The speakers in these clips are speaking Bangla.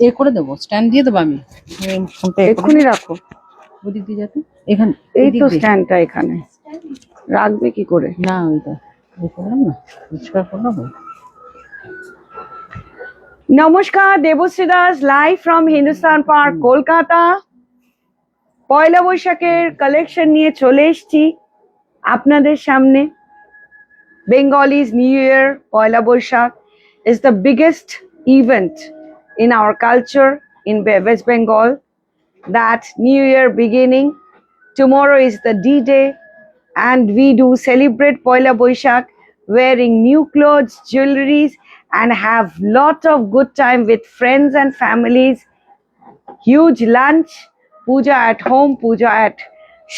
এ করে দেবো, স্ট্যান্ড দিয়ে দেবো আমি। এক্ষুনি রাখো। ওদিক দিয়ে যাতে এখানে এই তো স্ট্যান্ডটা এখানে রাখবে কি করে? না ওইটা করলাম না, পরিষ্কার করলাম। নমস্কার, Debashree Das live from Hindustan park Kolkata. পয়লা বৈশাখের কালেকশন নিয়ে চলে এসেছি আপনাদের সামনে। Bengalis New Year, Poila Boishakh is the biggest event in our culture in West Bengal. That New Year beginning, tomorrow is the D-Day, and we do celebrate Poila Boishakh wearing new clothes, jewelries, and have lot of good time with friends and families. Huge lunch, puja at home, puja at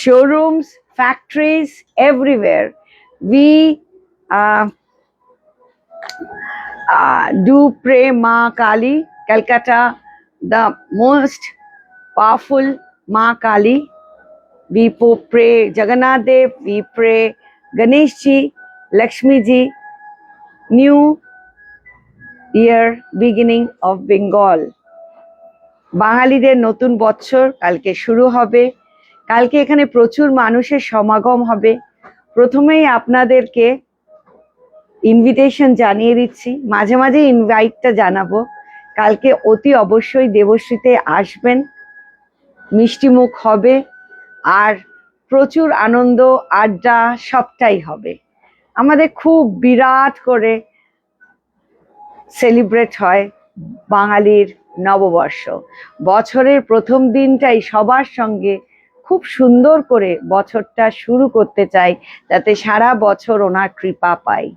showrooms, factories, everywhere. We do pray Ma Kali, Calcutta, the most powerful Ma Kali. We pray Jagannath Dev, we pray Ganesh Ji, Lakshmi Ji. New year beginning of Bengal. বাঙালিদের নতুন বছর কালকে শুরু হবে। কালকে এখানে প্রচুর মানুষের সমাগম হবে। প্রথমেই আপনাদেরকে ইনভিটেশন জানিয়ে দিচ্ছি, মাঝে মাঝে ইনভাইটটা জানাবো। কালকে অতি অবশ্যই দেবশ্রীতে আসবেন, মিষ্টিমুখ হবে আর প্রচুর আনন্দ আড্ডা সবটাই হবে। আমাদের খুব বিরাট করে সেলিব্রেট হয় বাঙালির নববর্ষ। বছরের প্রথম দিনটাই সবার সঙ্গে খুব সুন্দর করে বছরটা শুরু করতে চাই, যাতে সারা বছর ওনার কৃপা পাই।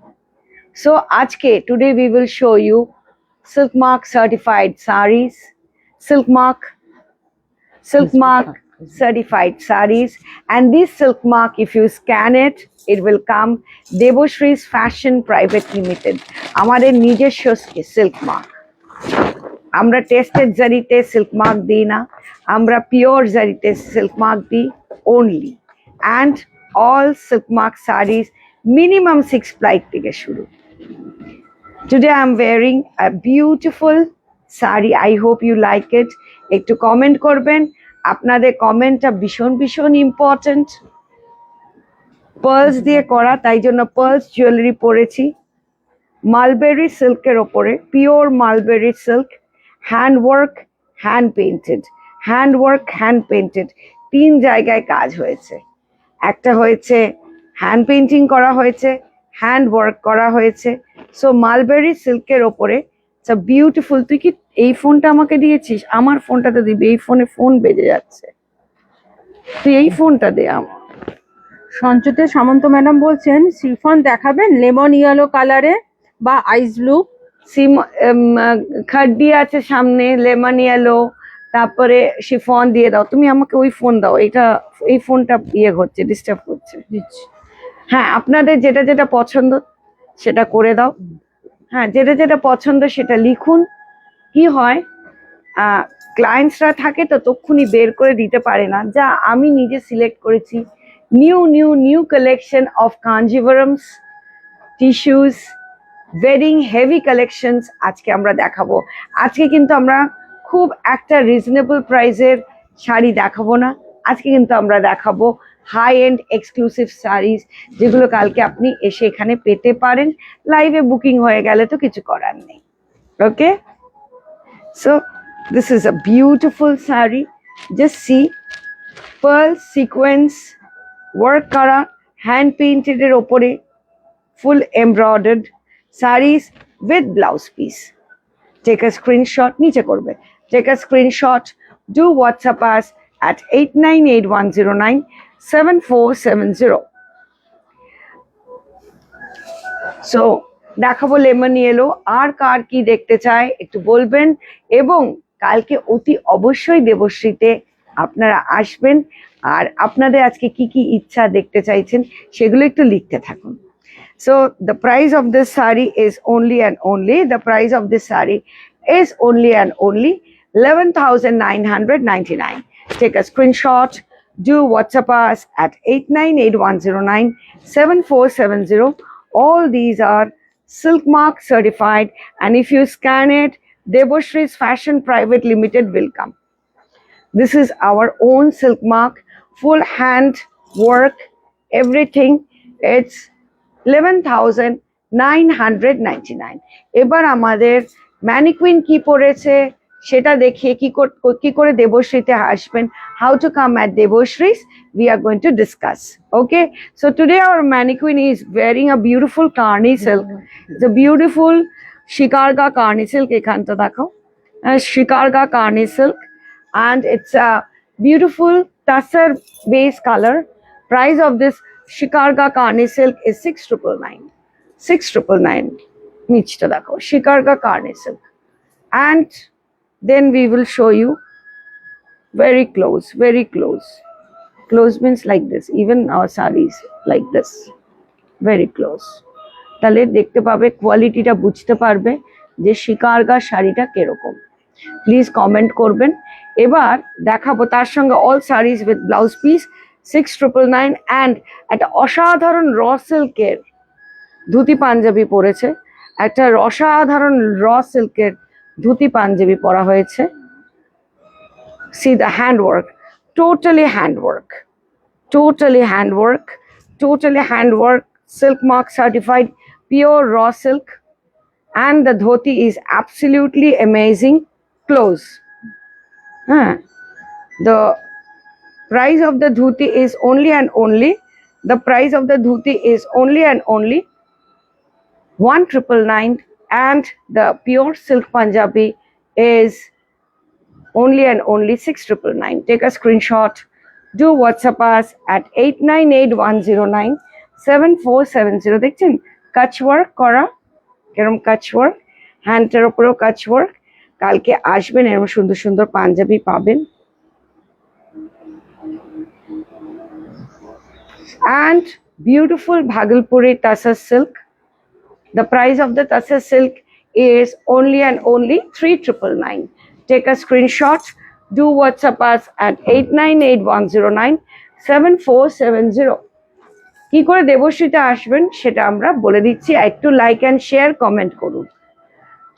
So today we will show you Silk Mark certified sarees, Silk Mark certified sarees, and this Silk Mark, if you scan it, it will come Deboshree's Fashion Private Limited. আমাদের নিজস্ব Silk Mark. আমরা টেস্টেড জারিতে Silk Mark দিই না, আমরা পিওর জারিতে Silk Mark দিই only, and all Silk Mark sarees minimum 6 ply থেকে শুরু। Today I am wearing a beautiful sari. I hope you like it. একটু কমেন্ট করবেন, আপনাদের কমেন্টটা ভীষণ ভীষণ ইম্পর্টেন্ট। পার্লস দিয়ে করা, তাই জন্য পার্লস জুয়েলারি পরেছি। মালবেরি সিল্কের ওপরে, pure mulberry silk, handwork, hand painted, handwork hand painted. 3 জায়গায় কাজ হয়েছে। একটা হয়েছে হ্যান্ড পেইন্টিং করা হয়েছে, হ্যান্ড ওয়ার্ক করা হয়েছে। সো মালবেরি সিল্কের ওপরে ইটস আ বিউটিফুল। তুই কি এই ফোনটা আমাকে দিয়েছিস? আমার ফোনটাতে দিবি, এই ফোনে ফোন বেজে যাচ্ছে। তুই এই ফোনটা দে আমার। সঞ্চিতা সামন্ত ম্যাডাম বলছেন শিফন দেখাবেন লেমন ইয়েলো কালারে বা আইস ব্লু। খাড্ডি আছে সামনে, লেমন ইয়েলো, তারপরে শিফন দিয়ে দাও। তুমি আমাকে ওই ফোন দাও, এই ফোনটা হচ্ছে, ডিস্টার্ব করছে। হ্যাঁ, আপনাদের যেটা যেটা পছন্দ সেটা করে দাও। হ্যাঁ, যেটা যেটা পছন্দ সেটা লিখুন। কি হয়, ক্লায়েন্টসরা থাকে তো তক্ষুনি বের করে দিতে পারে না, যা আমি নিজে সিলেক্ট করেছি new collection of Kanjivarams tissues, very heavy collections আজকে আমরা দেখাবো। আজকে কিন্তু আমরা খুব একটা রিজনেবল প্রাইসের শাড়ি দেখাবো না, আজকে কিন্তু আমরা দেখাবো হাই এন্ড এক্সক্লুসিভ শাড়িজ, যেগুলো কালকে আপনি এসে এখানে পেতে পারেন। লাইভে বুকিং হয়ে গেলে তো কিছু করার নেই। Okay, so this is a beautiful sari. Just see, pearl sequence work করা, হ্যান্ড পেইন্টেডের ওপরে full embroidered saris with blouse piece. Take a screenshot, নিচে করবে, take a screenshot, do WhatsApp us at 8981097470. So দেখাবো লেমন ইয়েলো। আর কার কি দেখতে চায় একটু বলবেন, এবং কালকে অতি অবশ্যই দেবশ্রীতে আপনারা আসবেন। আর আপনাদের আজকে কি কি ইচ্ছা দেখতে চাইছেন সেগুলো একটু লিখতে থাকুন। So the price of this saree is only 11,999. Take a screenshot, do WhatsApp us at 8981097470. All these are Silk Mark certified, and if you scan it, Debashree's Fashion Private Limited will come. This is our own silk mark, full hand work, everything. It's 11,999. এবার আমাদের ম্যানিকুইন কি পরেছে সেটা দেখিয়ে কি করে দেবশ্রীতে আসবেন, how to come at Debashree's, we are going to discuss. Okay, so today our mannequin is wearing a beautiful Karni silk. It's a beautiful Shikarga Karni silk. এখানটা দেখো, Shikarga Karni silk, and it's a beautiful tussar base color. Price of this Shikarga Karni silk is 6,999. 6,999. নিচটা দেখো, Shikarga Karni silk. And then we will show you very close, very close. Close means like this. Even our sarees like this, very close. তাহলে দেখতে পাবে, কোয়ালিটিটা বুঝতে পারবে যে শিকারগা শাড়িটা কিরকম। প্লিজ কমেন্ট করবেন। এবার দেখাবো তার সঙ্গে all series with blouse piece 6,999 and একটা অসাধারণ র সিল্কের ধুতি পাঞ্জাবি পরেছে, একটা অসাধারণ র সিল্কের ধুতি পাঞ্জাবি পরা হয়েছে। See the handwork, totally handwork, totally handwork, totally handwork, silk mark certified, pure raw silk, and the dhoti is absolutely amazing. Close. The price of the dhuti is only and only, the price of the dhuti is only and only 1,999, and the pure silk Punjabi is only and only 6,999. Take a screenshot, do WhatsApp us at 8981097470. দেখছেন কাচ ওয়ার্ক করা, এরকম কাচ ওয়ার্ক, হ্যান্ডের ওপরেও কাচ ওয়ার্ক। কালকে আসবেন, এরকম সুন্দর সুন্দর পাঞ্জাবি পাবেন। And beautiful Bhagalpuri Tussar silk. The price of the Tussar silk is only and only 3,999. Take a screenshot, do WhatsApp us at 8981097470. কি করে দেবশ্রীতে আসবেন সেটা আমরা বলে দিচ্ছি, একটু লাইক অ্যান্ড শেয়ার কমেন্ট করুন।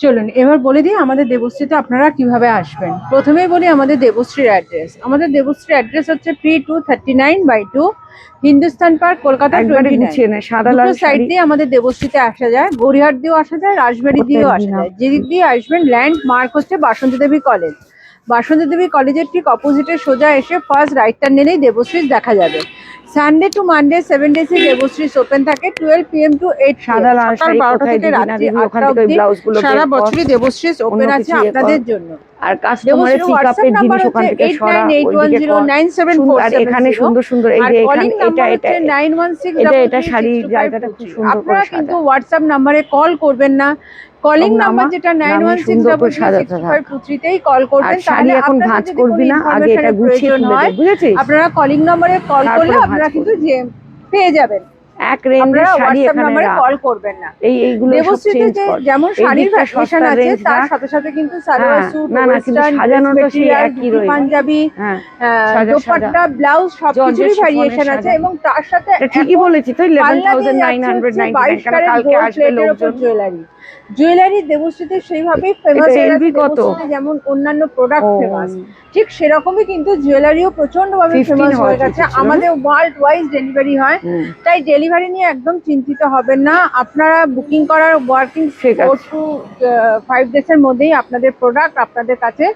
চলুন এবার বলে দিই আমাদের দেবশ্রীতে আপনারা কিভাবে আসবেন। প্রথমেই বলি আমাদের দেবশ্রীর অ্যাড্রেস। আমাদের দেবশ্রীর অ্যাড্রেস হচ্ছে 3239/2 হিন্দুস্তান পার্ক, কলকাতা 29। সাদা লাল সাইড দিয়ে আমাদের দেবশ্রীতে আসা যায়, গড়িয়াহাট দিয়েও আসা যায়, রাজবাড়ি দিয়েও আসা যায়। যেদিক দিয়ে আসবেন ল্যান্ড মার্ক হচ্ছে বাসন্তী দেবী কলেজ। বাসন্তী দেবী কলেজের ঠিক অপোজিটে সোজা এসে ফার্স্ট রাইট টার্ন নিলেই দেবশ্রী দেখা যাবে। Sunday to Monday 7 days Debashree open থাকে 12 PM to 8 সাদা লাল সকাল 12টা থেকে রাত্রি 8টা অবধি সারা বছরই দেবশ্রী ওপেন আছে আপনাদের জন্য। আর কাস্টমারের পিকআপের জিনিস ওখান থেকে সরা, আর এখানে সুন্দর সুন্দর এই যে এখানে এটা শাড়ি জায়গাটা খুব সুন্দর। আপনারা কিন্তু হোয়াটসঅ্যাপ নম্বরে কল করবেন না, কলিং নাম্বার যেটা 916633 তেই কল করবেন। তাহলে এখন ভাঁজ করবি না, আগে এটা গুছিয়ে তুলে দে, বুঝেছিস? আপনারা কলিং নম্বরে কল করলে আপনারা কিন্তু পেয়ে যাবেন। এক রেঞ্জের শাড়ি এখানে কল করবেন না। এইগুলো সব চেঞ্জ কর, যেমন শাড়ির ফ্যাশন আছে তার সাথে সাথে কিন্তু সালোয়ার স্যুট, না কিন্তু সাজানোটা সেই একই রয়েছে, পাঞ্জাবি, দোপাট্টা, ব্লাউজ সবকিছুরই ভ্যারিয়েশন আছে। এবং তার সাথে ঠিকই বলেছি তো 11,999 কারণ কালকে আসবে লোকজন। জুয়েলারি দেবশ্রীতে সেইভাবে ফেমাস যেমন অন্যান্য প্রোডাক্ট ফেমাস, ঠিক সেরকমই কিন্তু জুয়েলারিও প্রচন্ড ভাবে ফেমাস হয়ে গেছে। আমাদের ওয়ার্ল্ড ওয়াইজ ডেলিভারি হয়, তাই ডেলিভারি নিয়ে একদম চিন্তিত হবেন না। আপনারা বুকিং করার ওয়ার্কিং 4 to 5 ডেজের মধ্যেই আপনাদের প্রোডাক্ট আপনাদের কাছে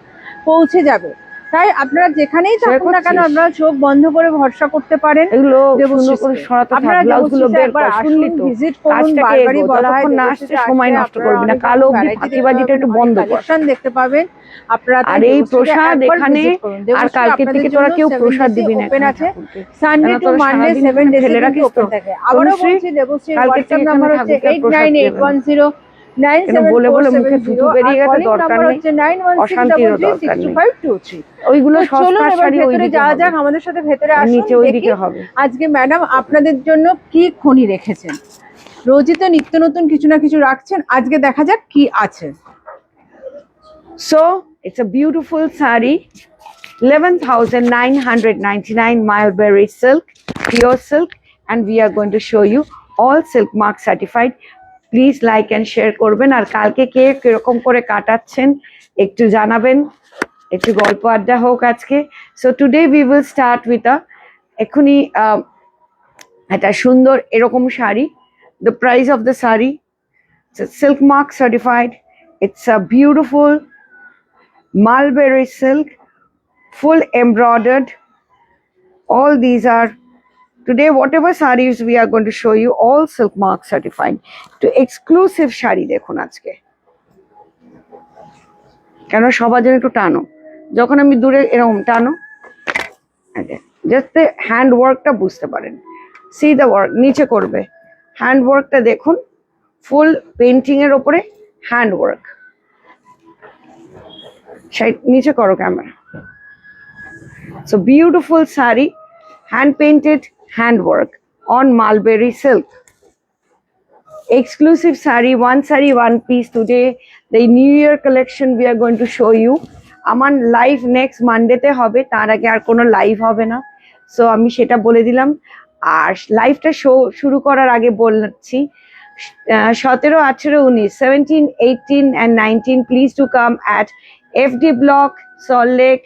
পৌঁছে যাবে। তাই আপনারা যেখানেই থাকুন না কেন আপনারা চোখ বন্ধ করে ভরসা করতে পারেন। আপনারা ব্লাউজগুলো বের করে শুনলি তো, ভিজিট করুন। বারবারই বলা হয় না আসতে সময় নষ্ট করবি না, কালো অবধি ফাঁকিবাজিটা একটু বন্ধ কর। কালেকশন দেখতে পাবেন আপনারা। আর এই প্রসাদ এখানে, আর কালকে থেকে তোরা কেউ প্রসাদ দিবি না, ওপেন আছে Sunday to Monday 7 days open থাকে। আবারও বলছি দেবশ্রী হোয়াটসঅ্যাপ নাম্বার হচ্ছে 8981097470। বলে বলে মুখে থুতু বেরিয়ে গেছে, দরকার নেই, অশান্তির দরকার নেই। ওইগুলো সস্তা শাড়ি ওইদিকে যাওয়া যাক, আমাদের সাথে ভেতরে আসুন, নিচে ওইদিকে হবে। আজকে ম্যাডাম আপনাদের জন্য কি খনি রেখেছেন। রোজই তো নিত্য নতুন কিছু না কিছু রাখছেন, আজকে দেখা যাক কি আছে। So it's a beautiful saree, 11,999 Mulberry silk, pure silk, and we are going to show you all silk mark certified. Please like and share করবেন। আর কালকে কে কিরকম করে কাটাচ্ছেন একটু জানাবেন, একটু গল্প আড্ডা হোক আজকে। So today we will start with এখনই একটা সুন্দর এরকম sari. The price of the sari, silk mark certified, it's a beautiful mulberry silk, full embroidered. All these are today, whatever sarees we are going to show you, all silk mark certified. To exclusive sari দেখুন আজকে, কেন সবার জন্য একটু টানো, যখন আমি দূরে এরকম টানো, জাস্ট হ্যান্ড ওয়ার্কটা বুঝতে পারেন। সি দ্য ওয়ার্ক, নিচে করবে হ্যান্ড ওয়ার্কটা দেখুন, ফুল পেন্টিং এর ওপরে হ্যান্ড ওয়ার্ক। নিচে করো camera. So beautiful sari, hand painted, hand work on mulberry silk. Exclusive sari, one piece today. The New Year collection we are going to show you. আমার লাইভ নেক্সট মানডেতে হবে, তার আগে আর কোনো লাইভ হবে না। সো আমি সেটা বলে দিলাম। আর লাইভটা শুরু করার আগে বলছি 17, 18, 19, 17, 18 and 19 please to come at FD Block, Salt Lake.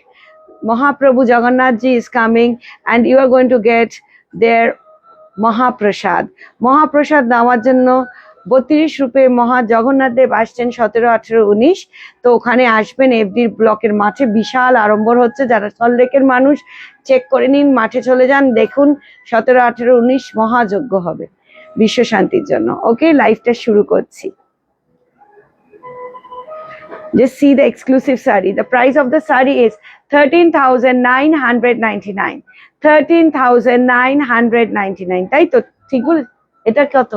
Mahaprabhu Jagannath ji is coming and you are going to get their Mahaprasad. Mahaprasad নেওয়ার জন্য 32 রুপে মহা জগন্নাথ দেব আসছেন 17, 18, 19। তো ওখানে আসবেন, এফডি ব্লকের মাঠে বিশাল আড়ম্বর হচ্ছে। যারা সল্টলেকের মানুষ চেক করে নিন, মাঠে চলে যান, দেখুন 17, 18, 19 মহাযজ্ঞ হবে বিশ্ব শান্তির জন্য। ওকে, লাইভটা শুরু করছি। Just see the exclusive sari. The price of the sari is 13,999. 13,999. তাই তো ঠিক বলে? এটা কত?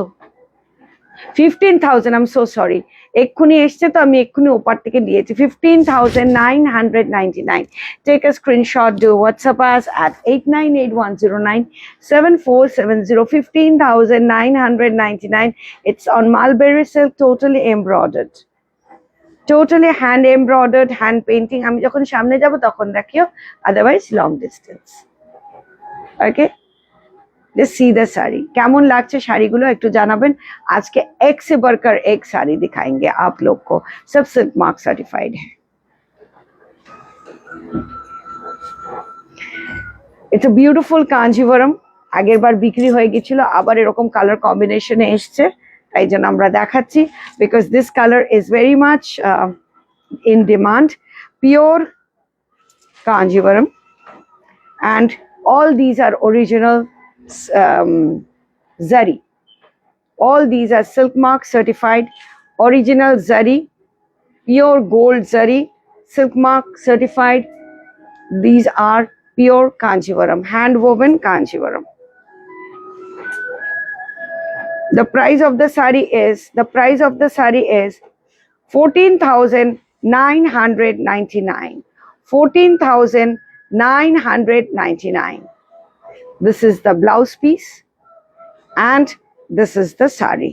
15,000. I'm so sorry. এক্ষুনি এসছে তো আমি এক্ষুনি ওপার থেকে দিয়েছি। 15,999. Take a screenshot. Do WhatsApp us at 8981097470. 15,999. It's on mulberry silk, totally embroidered. Totally hand embroidered, hand painting. আমি যখন সামনে যাব তখন দেখিও, otherwise long distance. Okay, just see the saree. কেমন লাগছে শাড়িগুলো একটু জানাবেন। আজকে এক से बढ़कर एक साड़ी दिखाएंगे आप लोग को, सब सिल्क मार्क सर्टिफाइड है। It's a beautiful Kanjivaram. আগের বার বিক্রি হয়ে গিয়েছিল, আবার এরকম কালার কম্বিনেশনে এসছে, তাই জন্য আমরা দেখাচ্ছি। Because this colour is very much in demand. Pure Kanjivaram and all these are original zari. All these are silk mark certified, original zari, pure gold zari, silk mark certified. These are pure Kanchivaram, hand woven Kanchivaram. The price of the sari is 14,999. 14,999. This is the blouse piece and this is the sari.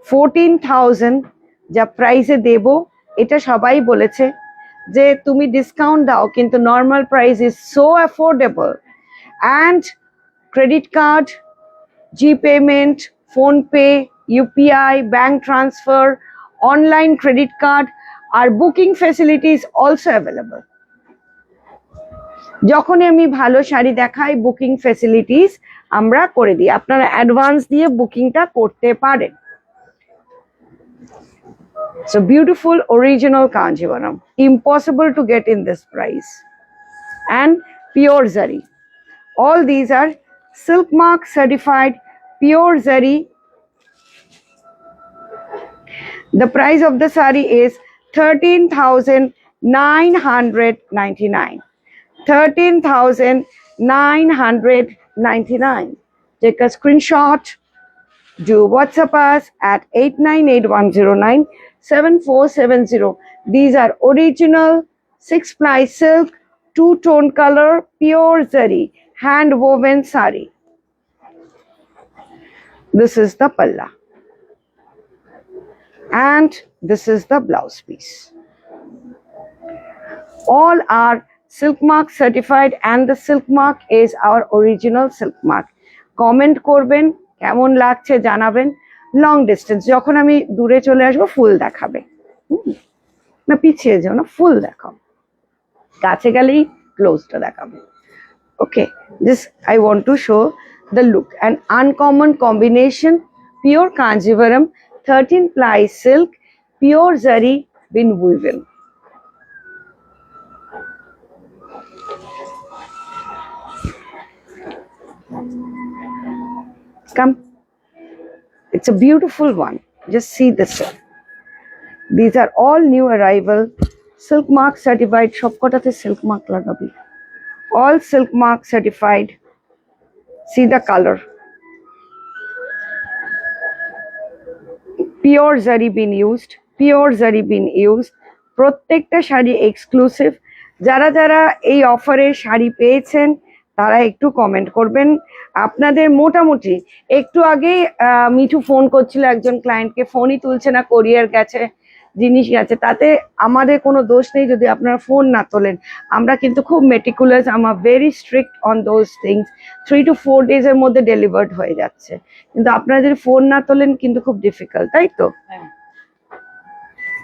14,000 যা প্রাইসে দেব, এটা সবাই বলেছে যে তুমি ডিসকাউন্ট দাও, কিন্তু normal price is so affordable. And credit card, G payment, PhonePe, UPI, bank transfer, online credit card আর বুকিং ফেসিলিটিস অলসো অ্যাভেলেবল। যখনই আমি ভালো শাড়ি দেখাই, বুকিং ফেসিলিটিস আমরা করে দিই, আপনারা অ্যাডভান্স দিয়ে বুকিংটা করতে পারেন। So beautiful original Kanjivaram, impossible to get in this price, and pure zari. All these are silk mark certified pure zari. The price of the sari is 13,999. 13,999. Take a screenshot. Do WhatsApp us at 8981097470. These are original 6-ply silk, 2-tone color, pure zari, hand woven sari. This is the palla. And this is the blouse piece. All are silk mark certified and the silk mark is our original silk mark. Comment করবেন, কেমন লাগছে জানাবেন। লং ডিস্টেন্স, যখন আমি দূরে চলে আসবো ফুল দেখাবে, না পিছিয়ে যাও না, ফুল দেখাও, কাছে গেলেই ক্লোজটা দেখাবে। Okay, this I want to show the look. An uncommon combination, pure Kanjivaram, 13 ply silk, pure zari bin woven. Come, it's a beautiful one. Just see this one. These are all new arrival, silk mark certified. Shopkotate silk mark lagabi. All silk mark certified. See the color. Pure zari been used, pure zari been used. প্রত্যেকটা শাড়ি এক্সক্লুসিভ। যারা যারা এই অফারে শাড়ি পেয়েছেন তারা একটু কমেন্ট করবেন। আপনাদের মোটামুটি একটু আগে মিঠু ফোন করছিল একজন ক্লায়েন্টকে, ফোনই তুলছে না, কোরিয়ার গেছে, জিনিস গেছে, তাতে আমাদের কোনো দোষ নেই যদি আপনারা ফোন না তোলেন। আমরা কিন্তু খুব মেটিকুলাস, আমার very strict on those things. 3 to 4 days এর মধ্যে ডেলিভার্ড হয়ে যাচ্ছে, কিন্তু আপনারা যদি ফোন না তোলেন কিন্তু খুব ডিফিকাল্ট, তাই তো?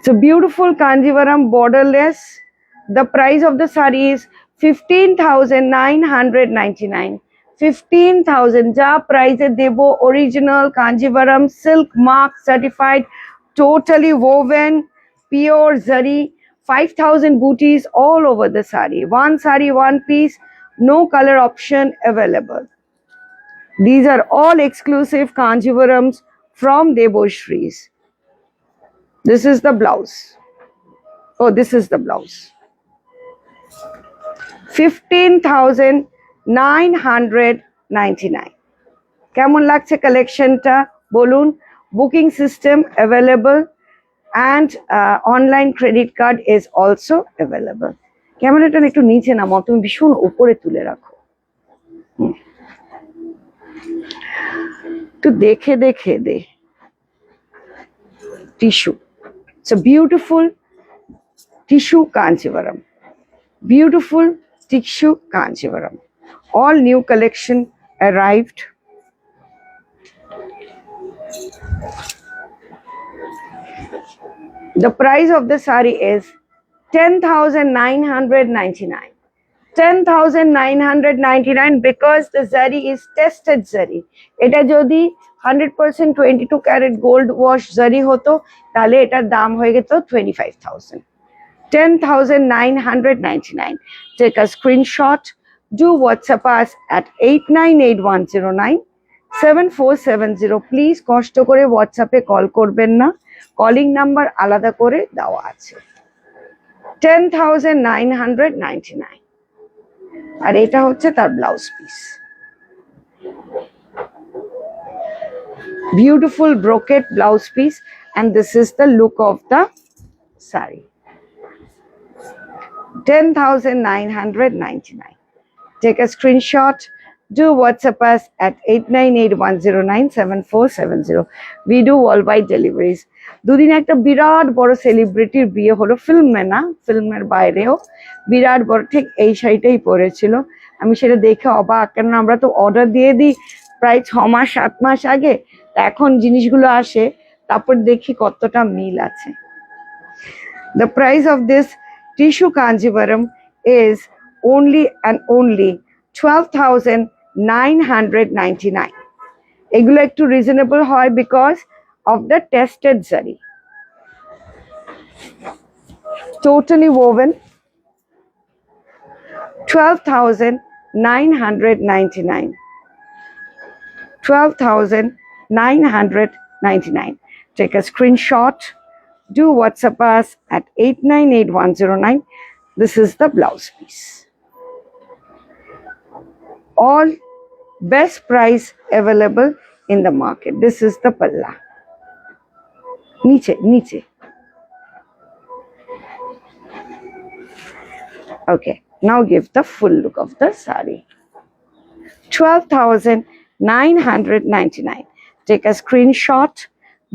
So beautiful Kanjivaram borderless. The price of the saree is 15,999. 15,000 ja price debo, original Kanjivaram silk mark certified, totally woven, pure zari, 5,000 booties all over the saree. One saree, one piece, no color option available. These are all exclusive Kanjivarams from Deboshrees. This is the blouse. Oh, this is the blouse. 15,999. কেমন লাগছে কালেকশনটা বলুন? Booking system available and online credit card is also available. ক্যামেরাটা একটু নিচে নামাও, তুমি ভীষণ উপরে তুলে রাখো, একটু দেখে দেখে দে। Tissue, it's a beautiful tissue Kanjivaram, beautiful tissue Kanjivaram. All new collection arrived. The price of the saree is 10,999. 10,999 because the zari is tested zari. এটা যদি 100% 22 karat gold wash zari হতো তাহলে এটার দাম হয়ে যেত 25,000. 10,999. Take a screenshot. Do WhatsApp us at 8981097470. Please কষ্ট করে WhatsApp এ কল করবেন না, কলিং নাম্বার আলাদা করে দেওয়া আছে। 10,999. আর এটা হচ্ছে তার blouse piece, beautiful brocade blouse piece, and this is the look of the saree. 10,999. Take a screenshot. Do WhatsApp us at 8981097470. We do worldwide deliveries. দুদিন একটা বিরাট বড় সেলিব্রিটির বিয়ে হলো, ফিল্মে না, ফিল্মের বাইরেও বিরাট বড়, ঠিক এই শাড়িটাই পরেছিল। আমি সেটা দেখে অবাক, কেন আমরা তো অর্ডার দিয়ে দিই প্রায় 6 মাস 7 মাস আগে, এখন জিনিসগুলো আসে, তারপর দেখি কতটা মিল আছে। The price of this tissue Kanjivaram is only and only 12,999. এগুলো একটু রিজনেবল হয় because of the tested zari. Totally woven. 12,999. 12,999. Take a screenshot. Do WhatsApp us at 898109. This is the blouse piece. All best price available in the market. This is the palla. Niche, niche. Okay, now give the full look of the saree. 12,999. Take a screenshot.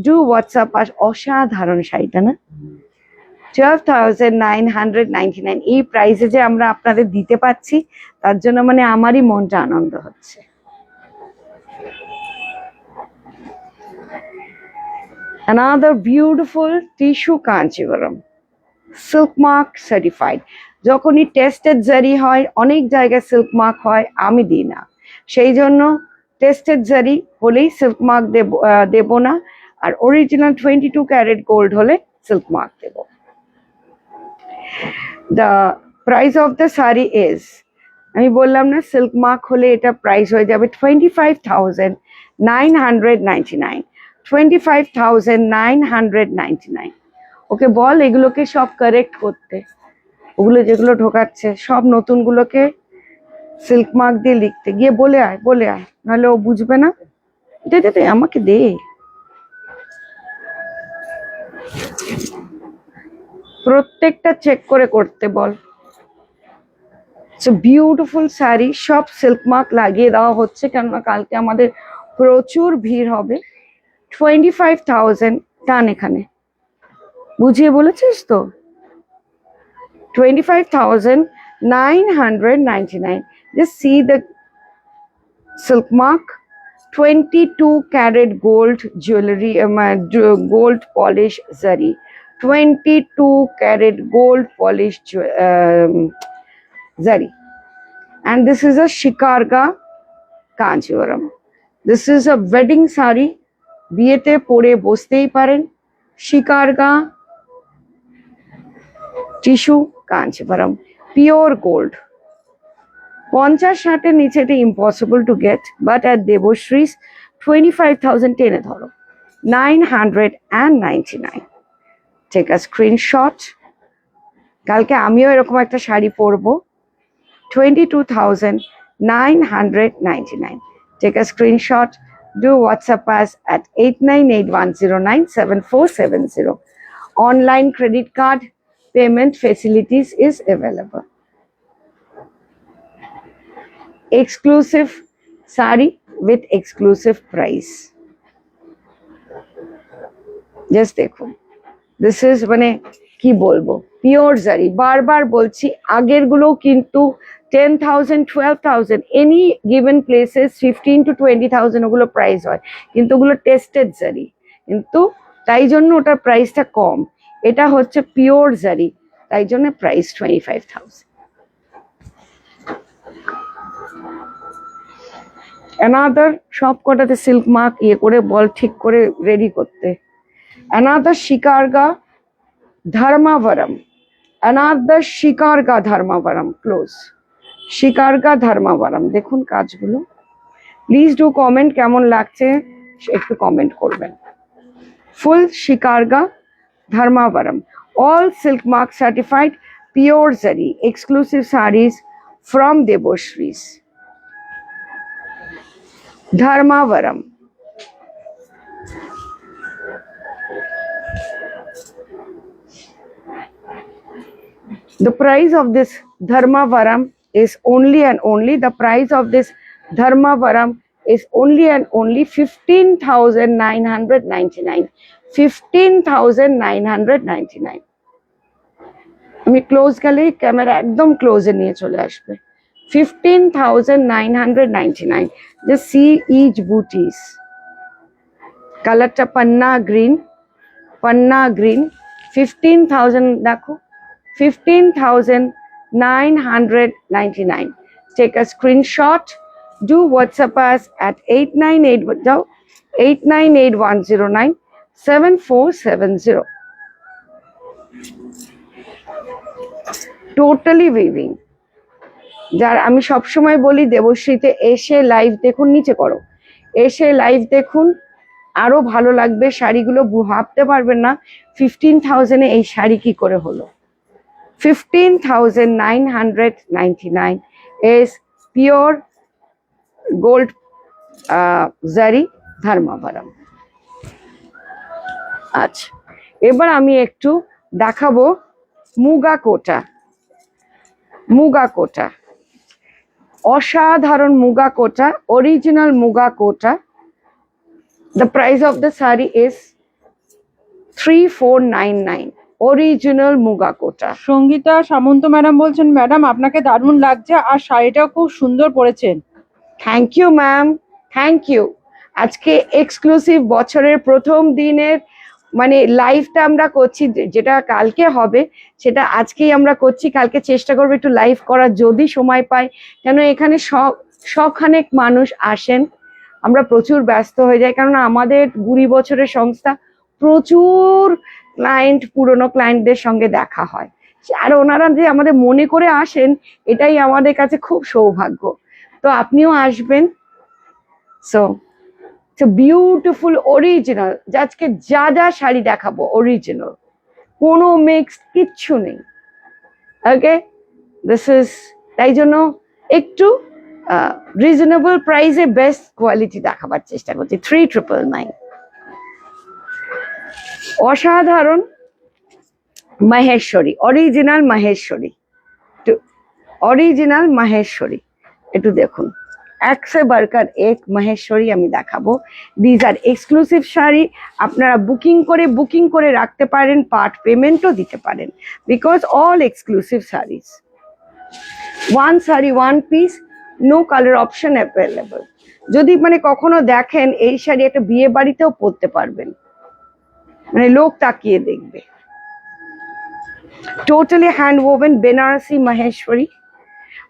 Do WhatsApp us. অসাধারণ শাড়িটা না? 12,999. এই প্রাইসে যে আমরা আপনাদের দিতে পাচ্ছি তার জন্য মানে আমারই মনটা আনন্দ হচ্ছে। Another beautiful tissue Kanchivaram, silk mark certified. যখনই টেস্টেড জারি হয়, অনেক জায়গায় সিল্ক মার্ক হয়, আমি দিই না, সেই জন্য টেস্টেড জারি হলেই সিল্ক মার্ক দেব না, আর অরিজিনাল 22 ক্যারেট গোল্ড হলে সিল্ক মার্ক দেব। The price of the sari is, আমি বললাম না সিল্ক মার্ক হলে এটা প্রাইস হয়ে যাবে 25,999, 25,999। ওকে বল এগুলোকে সব কারেক্ট করতে, ওগুলো যেগুলো ঢোকাচ্ছে সব নতুনগুলোকে সিল্ক মার্ক দিয়ে লিখতে, গিয়ে বলে আয় নাহলে ও বুঝবে না। দে দে দে আমাকে দে। প্রত্যেকটা চেক করে করতে বল। বিউটিফুল শাড়ি, সব সিল্ক মার্ক লাগিয়ে দেওয়া হচ্ছে, কেননা কালকে আমাদের প্রচুর ভিড় হবে। 25,000 টান, এখানে বুঝিয়ে বলেছিস তো? 25,999. Just see the silk mark. 22 carat gold jewelry, gold polish zari. 22 carat gold polish zari. And this is a Shikarga Kanchivaram. This is a wedding sari. বিয়েতে পরে বসতেই পারেন। Shikarga tissue Kanchipuram, pure gold. 50-60 নিচে এটা impossible to get, but at Debashree's 25,000 টেনে ধরো, 999। Take a screenshot. কালকে আমিও এরকম একটা শাড়ি পরবো, 22,999। Take a screenshot, do WhatsApp us at 8981097470। Online credit card payment facilities is available. Exclusive sari with exclusive price. Just দেখো, this is মানে কি বলবো, পিওর জারি। বারবার বলছি, আগের গুলো কিন্তু 10,000, 12,000, এনি গিভেন প্লেসেস 15 to 20,000 ওগুলো প্রাইস হয়, কিন্তু ওগুলো টেস্টেড জারি, কিন্তু তাই জন্য ওটার প্রাইসটা কম। এটা হচ্ছে পিওর জারি, তাই জন্য প্রাইস 25,000। অ্যানাদার, সব কটাতে সিল্ক মার্ক ইয়ে করে বল, ঠিক করে রেডি করতে। Another Shikarga Dharmavaram, another Shikarga Dharmavaram, close Shikarga Dharmavaram. দেখুন কাজগুলো, প্লিজ ডু কমেন্ট কেমন লাগছে, একটু কমেন্ট করবেন। ফুল শিকারগা Dharmavaram, all silk mark certified, pure zari, exclusive sarees from Debashrees. Dharmavaram. The price of this Dharmavaram is only and only, the price of this Dharmavaram is only and only 15,999. 15,999। আমি ক্লোজ গেলে ক্যামেরা একদম ক্লোজে নিয়ে চলে আসবে। 15,999। Just see each booties. কালারটা পান্না গ্রিন, 15,000 দেখো, 15,999। Take a screenshot, do WhatsApp us at 8987470। Totally weaving. যার আমি সবসময় বলি দেবশ্রীতে এসে লাইভ দেখুন, নিচে করো, এসে লাইভ দেখুন, আরো ভালো লাগবে। শাড়িগুলো ভাবতে পারবেন না 15,000-এ এই শাড়ি কি করে হলো। 15,999 is pure gold zari Dharmavaram। আচ্ছা, এবার আমি একটু দেখাবো মুগা কোটা। মুগা কোটা, অসাধারণ Muga Kota, original Muga Kota. The price of the saree is 3499, original Muga Kota. Sangeeta Samanta madam বলছেন, ম্যাডাম আপনাকে দারুণ লাগছে আর শাড়িটাও খুব সুন্দর পরেছেন। Thank you ma'am, thank you. আজকে এক্সক্লুসিভ বছরের প্রথম দিনের মানে লাইভটা আমরা করছি, যেটা কালকে হবে সেটা আজকেই আমরা করছি, কালকে চেষ্টা করবো একটু লাইভ করার যদি সময় পাই, কেন এখানে শখানেক মানুষ আসেন, আমরা প্রচুর ব্যস্ত হয়ে যাই, কারণ আমাদের 20 বছরের সংস্থা, প্রচুর ক্লায়েন্ট, পুরনো ক্লায়েন্টদের সঙ্গে দেখা হয়, আর ওনারা যে আমাদের মনে করে আসেন এটাই আমাদের কাছে খুব সৌভাগ্য। তো আপনিও আসবেন। সো বিউটিফুল অরিজিনাল, আজকে যা যা শাড়ি দেখাবো অরিজিনাল, কোনো মিক্সড কিচ্ছু নেই। ওকে, দিস ইজ, তাই জন্য একটু রিজনেবল প্রাইসে বেস্ট কোয়ালিটি দেখাবার চেষ্টা করছি। 3999, অসাধারণ মাহেশ্বরী, অরিজিনাল মাহেশ্বরী, অরিজিনাল মাহেশ্বরী, একটু দেখুন, এক সে বারকার এক মাহেশ্বরী আমি দেখাবো। দিজ আর এক্সক্লুসিভ শাড়ি, আপনারা বুকিং করে রাখতে পারেন, পার্ট পেমেন্টও দিতে পারেন, because all exclusive saris, one sari one piece, no colour option available. যদি মানে কখনো দেখেন এই শাড়ি একটা বিয়ে বাড়িতেও পরতে পারবেন, মানে লোক তাকিয়ে দেখবে। Totally hand woven Banarasi Maheshwari,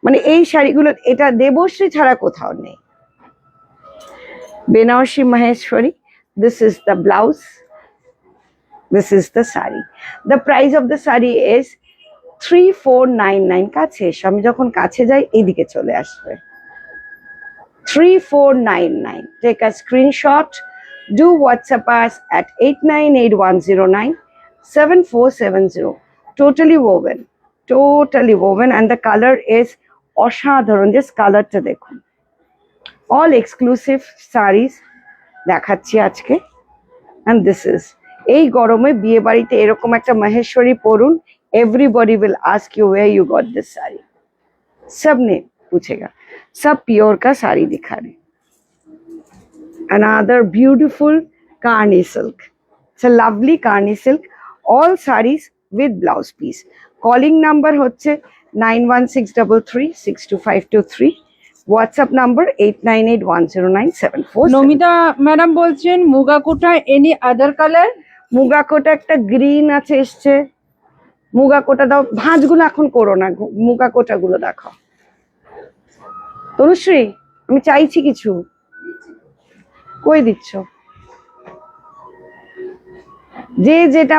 মানে এই শাড়িগুলো, এটা দেবশ্রী ছাড়া কোথাও নেই। Banarasi Maheshwari, this is the blouse, this is the sari. The price of the sari is 3499। কাছে এসো, আমি যখন কাছে যাই এইদিকে চলে আসবে। 3499, take a screenshot, do WhatsApp us at 8981097470. Totally woven, and the color is অসাধারণ, জাস্ট কালারটা দেখুন। অল এক্সক্লুসিভ শাড়িজ দেখাচ্ছি আজকে, and this is, এই গরমে বিয়ে বাড়িতে এরকম একটা মাহেশ্বরী পরুন, everybody will ask you where you got this saree, सबने पूछेगा, सब प्योर का साड़ी दिखा रहे। Another beautiful Karni silk, it's a lovely Karni silk, all sarees with blouse piece. Calling number হচ্ছে 9163362523, WhatsApp number 89810974. নমিতা ম্যাডাম বলছেন মুগা কোটা এনি আদার কালার? মুগা কোটা একটা গ্রিন আছে এসছে, মুগা কোটা দাও, ভাঁজগুলো এখন করো না, মুগা কোটা গুলো দেখো। তনুশ্রী, আমি চাইছি কিছু, কই দিচ্ছ? যে যেটা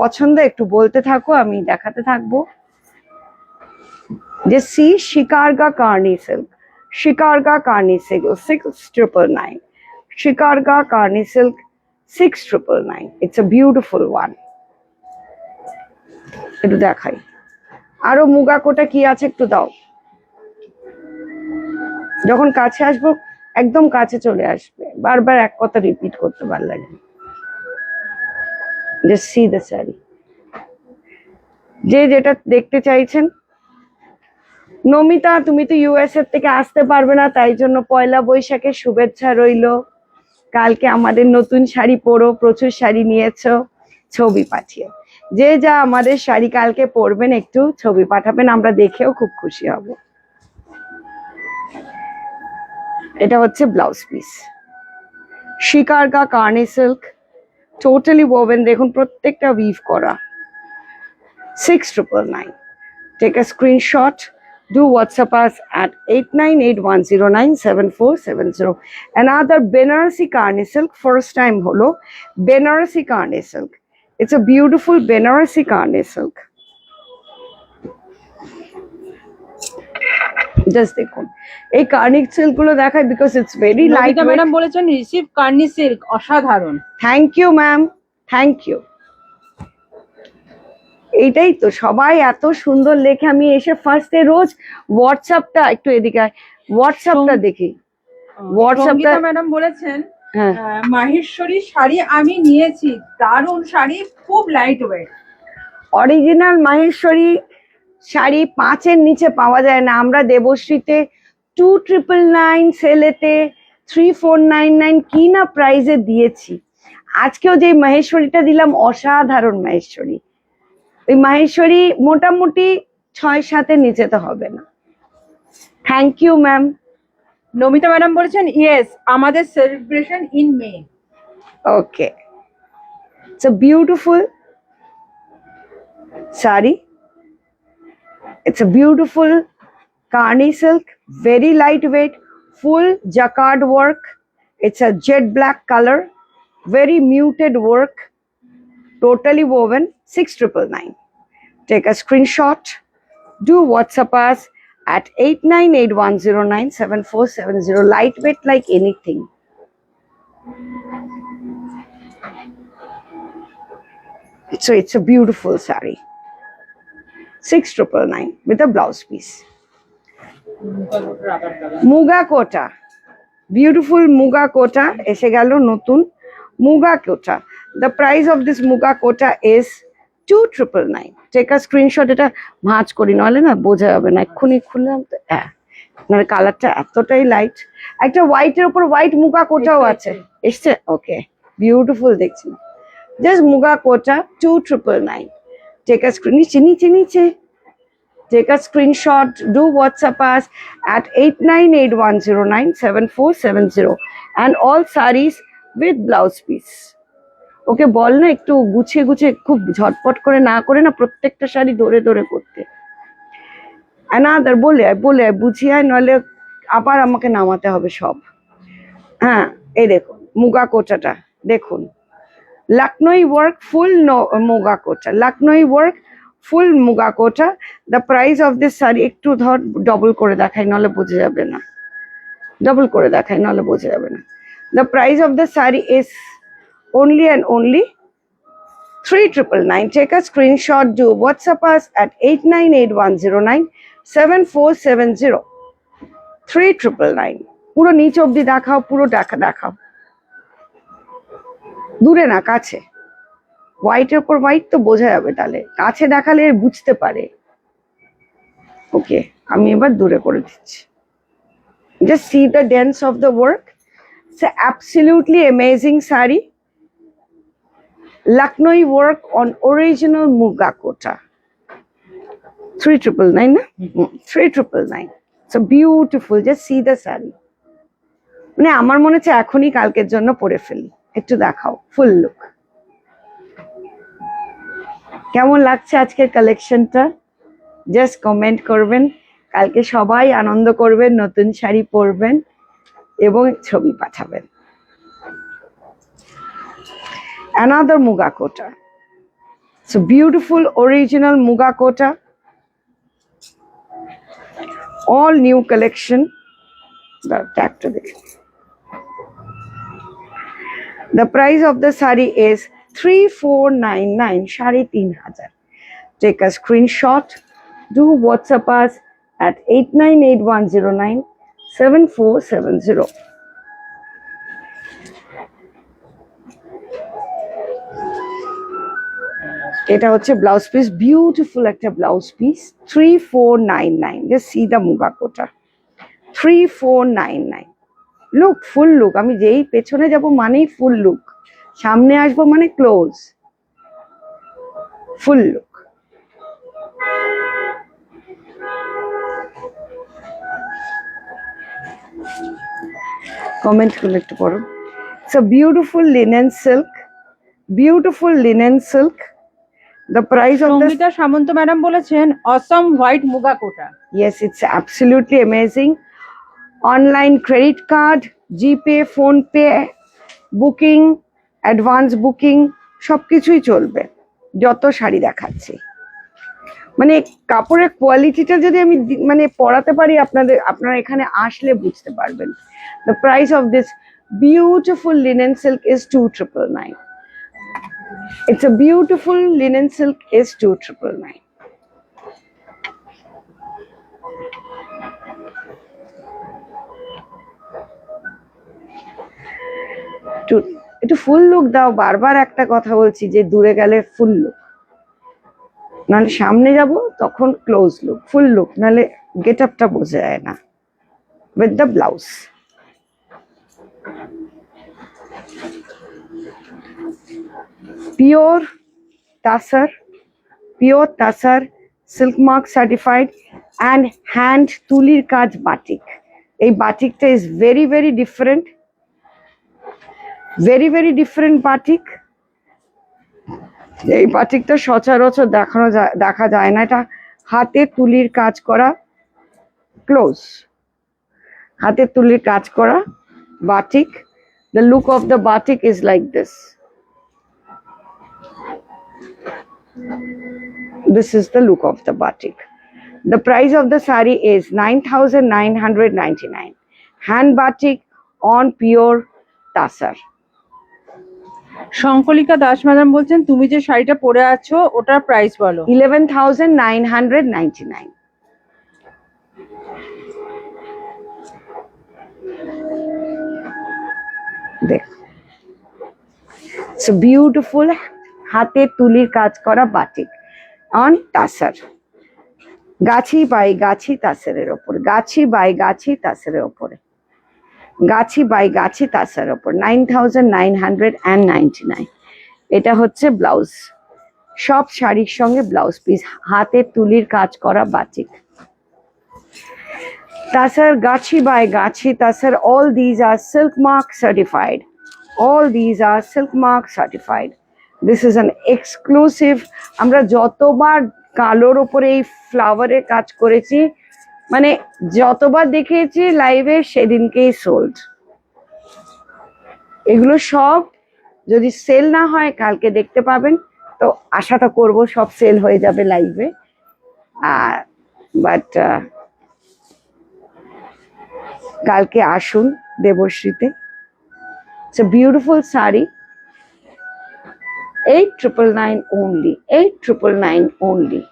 পছন্দ একটু বলতে থাকো, আমি দেখাতে থাকবো। যে see Shikarga Karni silk, Shikarga Karni silk 6999, Shikarga Karni silk 6999, it's a beautiful one. একটু দেখাই, আরো মুগা কোটা কি আছে একটু দাও। যখন কাছে আসবো একদম কাছে চলে আসবে, বারবার এক কথা রিপিট করতে ভালো লাগে। Just see the saree, যে যেটা দেখতে চাইছেন। নমিতা, তুমি তো ইউএস এর থেকে আসতে পারবে না, তাই জন্য পয়লা বৈশাখের শুভেচ্ছা রইলো। কালকে আমাদের নতুন শাড়ি পরো, প্রচুর শাড়ি নিয়েছো, ছবি পাঠিও। যে যা আমাদের শাড়ি কালকে পরবেন একটু ছবি পাঠাবেন, আমরা দেখেও খুব খুশি হব। এটা হচ্ছে blouse piece, Shikarga Karni silk, totally woven, দেখুন প্রত্যেকটা উইভ করা। 6999, take a screenshot, do WhatsApp us at 8981097470. Another Benarasi Karni silk, first time holo Benarasi Karni silk, it's a beautiful Benarasi Karni silk. Just দেখুন এই কার্নি সিল্ক গুলো দেখায়, because it's very light. Madam বলেছেন রিসিভ কার্নি সিল্ক অসাধারণ। Thank you ma'am, thank you. এইটাই তো, সবাই এত সুন্দর লেখে, আমি এসে ফার্স্টে রোজ হোয়াটসঅ্যাপটা একটু এদিকে, হোয়াটসঅ্যাপটা দেখি। হোয়াটসঅ্যাপটা ম্যাডাম বলেছেন মাহেশ্বরী শাড়ি আমি নিয়েছি, দারুণ শাড়ি, খুব light weight. Original Maheshwari sari 5-এর নিচে পাওয়া যায় না। আমরা দেবশ্রীতে 2999, সেলেতে 3499 কি না প্রাইজে দিয়েছি। আজকেও যে মাহেশ্বরীটা দিলাম অসাধারণ মাহেশ্বরী, ওই মাহেশ্বরী মোটামুটি 6-7-এর নিচে তো হবে না। Thank you ma'am. Namita madam বলেছেন ইয়েস, আমাদের celebration in May. Okay, It's a beautiful sari. It's a beautiful Carni silk, very lightweight, full jacquard work. It's a jet black color, very muted work, totally woven, 6999. Take a screenshot, do WhatsApp us at 8981097470. Lightweight like anything. So it's a beautiful sari. 6999 with a blouse piece. Muga Kota, beautiful Muga Kota এসে গেল নতুন Muga Kota. The price of this Muga Kota is 2999। Take a screenshot, এটা ভাঁজ করি নাহলে না বোঝা যাবে না, এক্ষুনি খুললাম তো। হ্যাঁ, মানে কালারটা এতটাই লাইট। একটা হোয়াইটের উপর হোয়াইট মুগা কোটাও আছে, এসছে? ওকে, বিউটিফুল দেখছি। Just Muga Kota 2999। Take a screen, নিচে নিচে নিচে take a screenshot, do WhatsApp us at 8981097470 and all sarees with blouse piece. ওকে বল না একটু গুছিয়ে গুছিয়ে, খুব ঝটপট করে না করে না প্রত্যেকটা শাড়ি ধরে ধরে করতে। অ্যানাদার বলে বুঝিয়ে, নইলে আবার আমাকে নামাতে হবে সব। হ্যাঁ, এই দেখুন মুগা কোটাটা দেখুন, Lucknow work full Muga Kota, Lucknow work full Muga Kota. The price of this sari, একটু ধর ডবল করে দেখাই নাহলে বোঝা যাবে না, ডবল করে দেখাই নাহলে বোঝা যাবে না। The price of the sari is only and only 3999. Take a screenshot, do WhatsApp us at 8981097470 3999। পুরো নিচ অব্দি দেখাও, পুরো দেখাও, দূরে না কাছে। হোয়াইটের উপর হোয়াইট তো বোঝা যাবে, তাহলে কাছে দেখালে বুঝতে পারে। ওকে, আমি এবার দূরে করে দিচ্ছি। Just see the dance of the work. It's an absolutely amazing saree. Lucknow work on original muga kota. 3999 na? 3999. So beautiful. Just see the saree. মানে আমার মনে হচ্ছে এখনই কালকের জন্য পরে ফেলি। একটু দেখাও ফুল লুক, কেমন লাগছে আজকের কালেকশনটা? জাস্ট কমেন্ট করবেন। কালকে সবাই আনন্দ করবেন, নতুন শাড়ি পরবেন এবং ছবি পাঠাবেন। Another muga kota. So beautiful original muga kota. All new collection. The tag to this. The price of the saree is 3499, 3500. Take a screenshot, do WhatsApp us at 8981097470. এটা হচ্ছে ব্লাউজ পিস, বিউটিফুল একটা blouse piece, 3499। Just see the Muga Kota, 3499। Look, full look. আমি যেই পেছনে যাব মানেই ফুল লুক, সামনে আসবো মানে ক্লোজ, ফুল লুক। কমেন্ট গুলো একটু পড়ো। It's a beautiful linen silk, beautiful linen silk. The price of this, Sangeeta Samanta madam বলেছেন Assam white Muga Kota. yes, it's absolutely amazing. Online credit card, GPay, phone pay, booking, advance booking সবকিছুই চলবে যত শাড়ি দেখাচ্ছি। মানে কাপড়ের কোয়ালিটিটা যদি আমি মানে পরাতে পারি আপনারা এখানে আসলে বুঝতে পারবেন। The price of this beautiful linen silk is 2999. It's a beautiful linen silk is 2999. একটু ফুল লুক দাও। বারবার একটা কথা বলছি যে দূরে গেলে ফুল লুক, নাহলে সামনে যাব তখন ক্লোজ লুক। ফুল লুক নাহলে গেট আপটা বোঝা যায় না। With the blouse, pure tassar silk mark certified and hand তুলির কাজ বাটিক। এই বাটিকটা is very very different, very very different batik, এই বাটিকটা সচরাচর দেখা যায় না, এটা হাতে তুলির কাজ করা, ক্লোজ হাতে তুলির কাজ করা batik. The look of the batik is like this. This is the look of the batik. The price of the sari is 9,999. Hand batik on pure tassar. Shankalika Das madam বলছেন তুমি যে শাড়িটা পরে আছো ওটার প্রাইস বলো। 11,999. দেখ, it's a beautiful হাতে তুলির কাজ করা বাটিক অন তাসার, গাছি বাই গাছি তাসারের ওপর, গাছি বাই গাছি তাসারের ওপরে, গাছি বাই গাছি তাসার ওপর, 9,999। এটা হচ্ছে ব্লাউজ, সব শাড়ির সঙ্গে ব্লাউজ পিস, হাতে তুলির কাজ করা batik. Tassar, Gachi by Gachi Tassar, all these are silk mark certified. All these are silk mark certified. This is an exclusive. আমরা যতবার কালোর উপরে এই ফ্লাওয়ারের কাজ করেছি, মানে যতবার দেখিয়েছি লাইভে সেদিনকেই সোল্ড। এগুলো সব যদি সেল না হয় কালকে দেখতে পাবেন, তো আশা তো করবো সব সেল হয়ে যাবে লাইভে। বাট কালকে আসুন দেবশ্রীতে। It's a beautiful sari, 8,999 only, 8,999 only.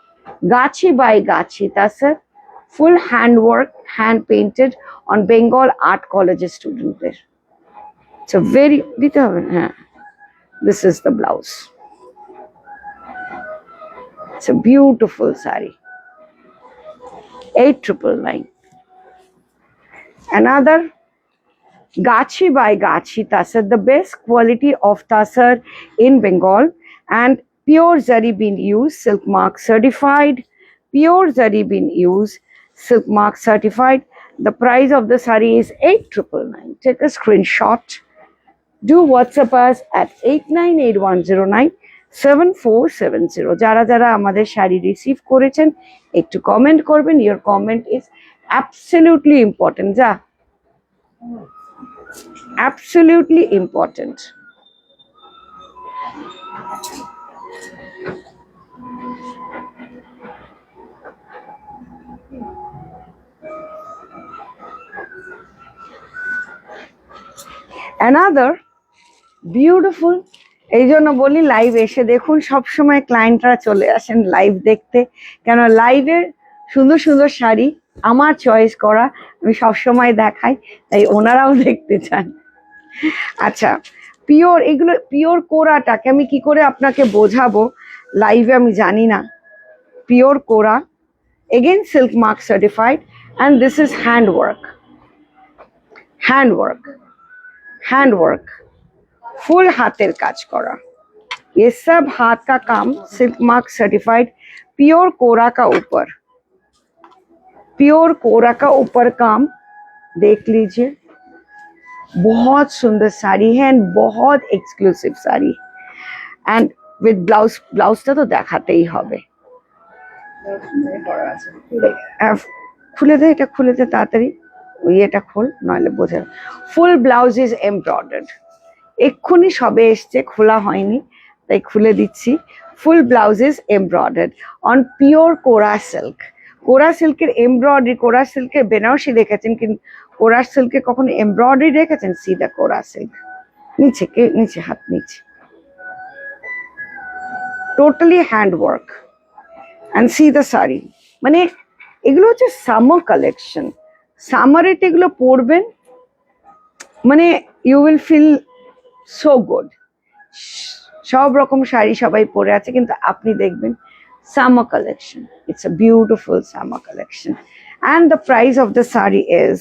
Gachi by Gachi Tassar, full handwork, hand painted on Bengal Art College student there. It's a very, this is the blouse. It's a beautiful sari, 8,999. Another Gachi by Gachi Tassar, the best quality of Tassar in Bengal, and pure zari being used, silk mark certified, pure zari being used, silk mark certified. The price of the sari is 8,999. Take a screenshot. Do WhatsApp us at 8981097470. যারা যারা আমাদের শাড়ি রিসিভ করেছেন একটু কমেন্ট করবেন। Your comment is absolutely important. Ja, absolutely important. Another beautiful, এই জন্য বলি লাইভ এসে দেখুন, সবসময় ক্লায়েন্টরা চলে আসেন লাইভ দেখতে, কেন লাইভে সুন্দর সুন্দর শাড়ি আমার চয়েস করা আমি সবসময় দেখাই, তাই ওনারাও দেখতে চান। আচ্ছা, পিওর, এগুলো পিওর কোরাটাকে আমি কি করে আপনাকে বোঝাবো লাইভে আমি জানি না। Pure Kora, again silk mark certified, and this is handwork, handwork, handwork, full হাতের কাজ করা। ये सब हाथ का काम, silk mark certified, pure Kora का ऊपर, प्योर कोरा का ऊपर काम देख लीजिए। बहुत सुंदर साड़ी है एंड बहुत exclusive sari, and with blouse, ब्लाउजটা তো দেখাতেই হবে। খুলে দে, এটা খুলে দে তাড়াতাড়ি, ওই এটা খোল নইলে বোঝা। ফুল ব্লাউজ ইজ এমব্রয়ডার্ড, এক্ষুনি সবে এসছে, খোলা হয়নি তাই খুলে দিচ্ছি। Full blouse is embroidered on pure Kora silk. Kora সিল্কের এমব্রয়ডারি, কোরা সিল্কের বেনারসি দেখেছেন কিন্তু কোরা সিল্কে কখনো এমব্রয়ডারি দেখেছেন? সি দ্য কোরা সিল্ক, নিচে কে নিচে, হাত নিচে, totally hand work, and see the sari. মানে এগুলো হচ্ছে সামার কালেকশন, সামারে এগুলো পরবেন মানে you will feel so good. সব রকম শাড়ি সবাই পরে আছে কিন্তু আপনি দেখবেন summer collection. It's a beautiful summer collection, and the price of the sari is,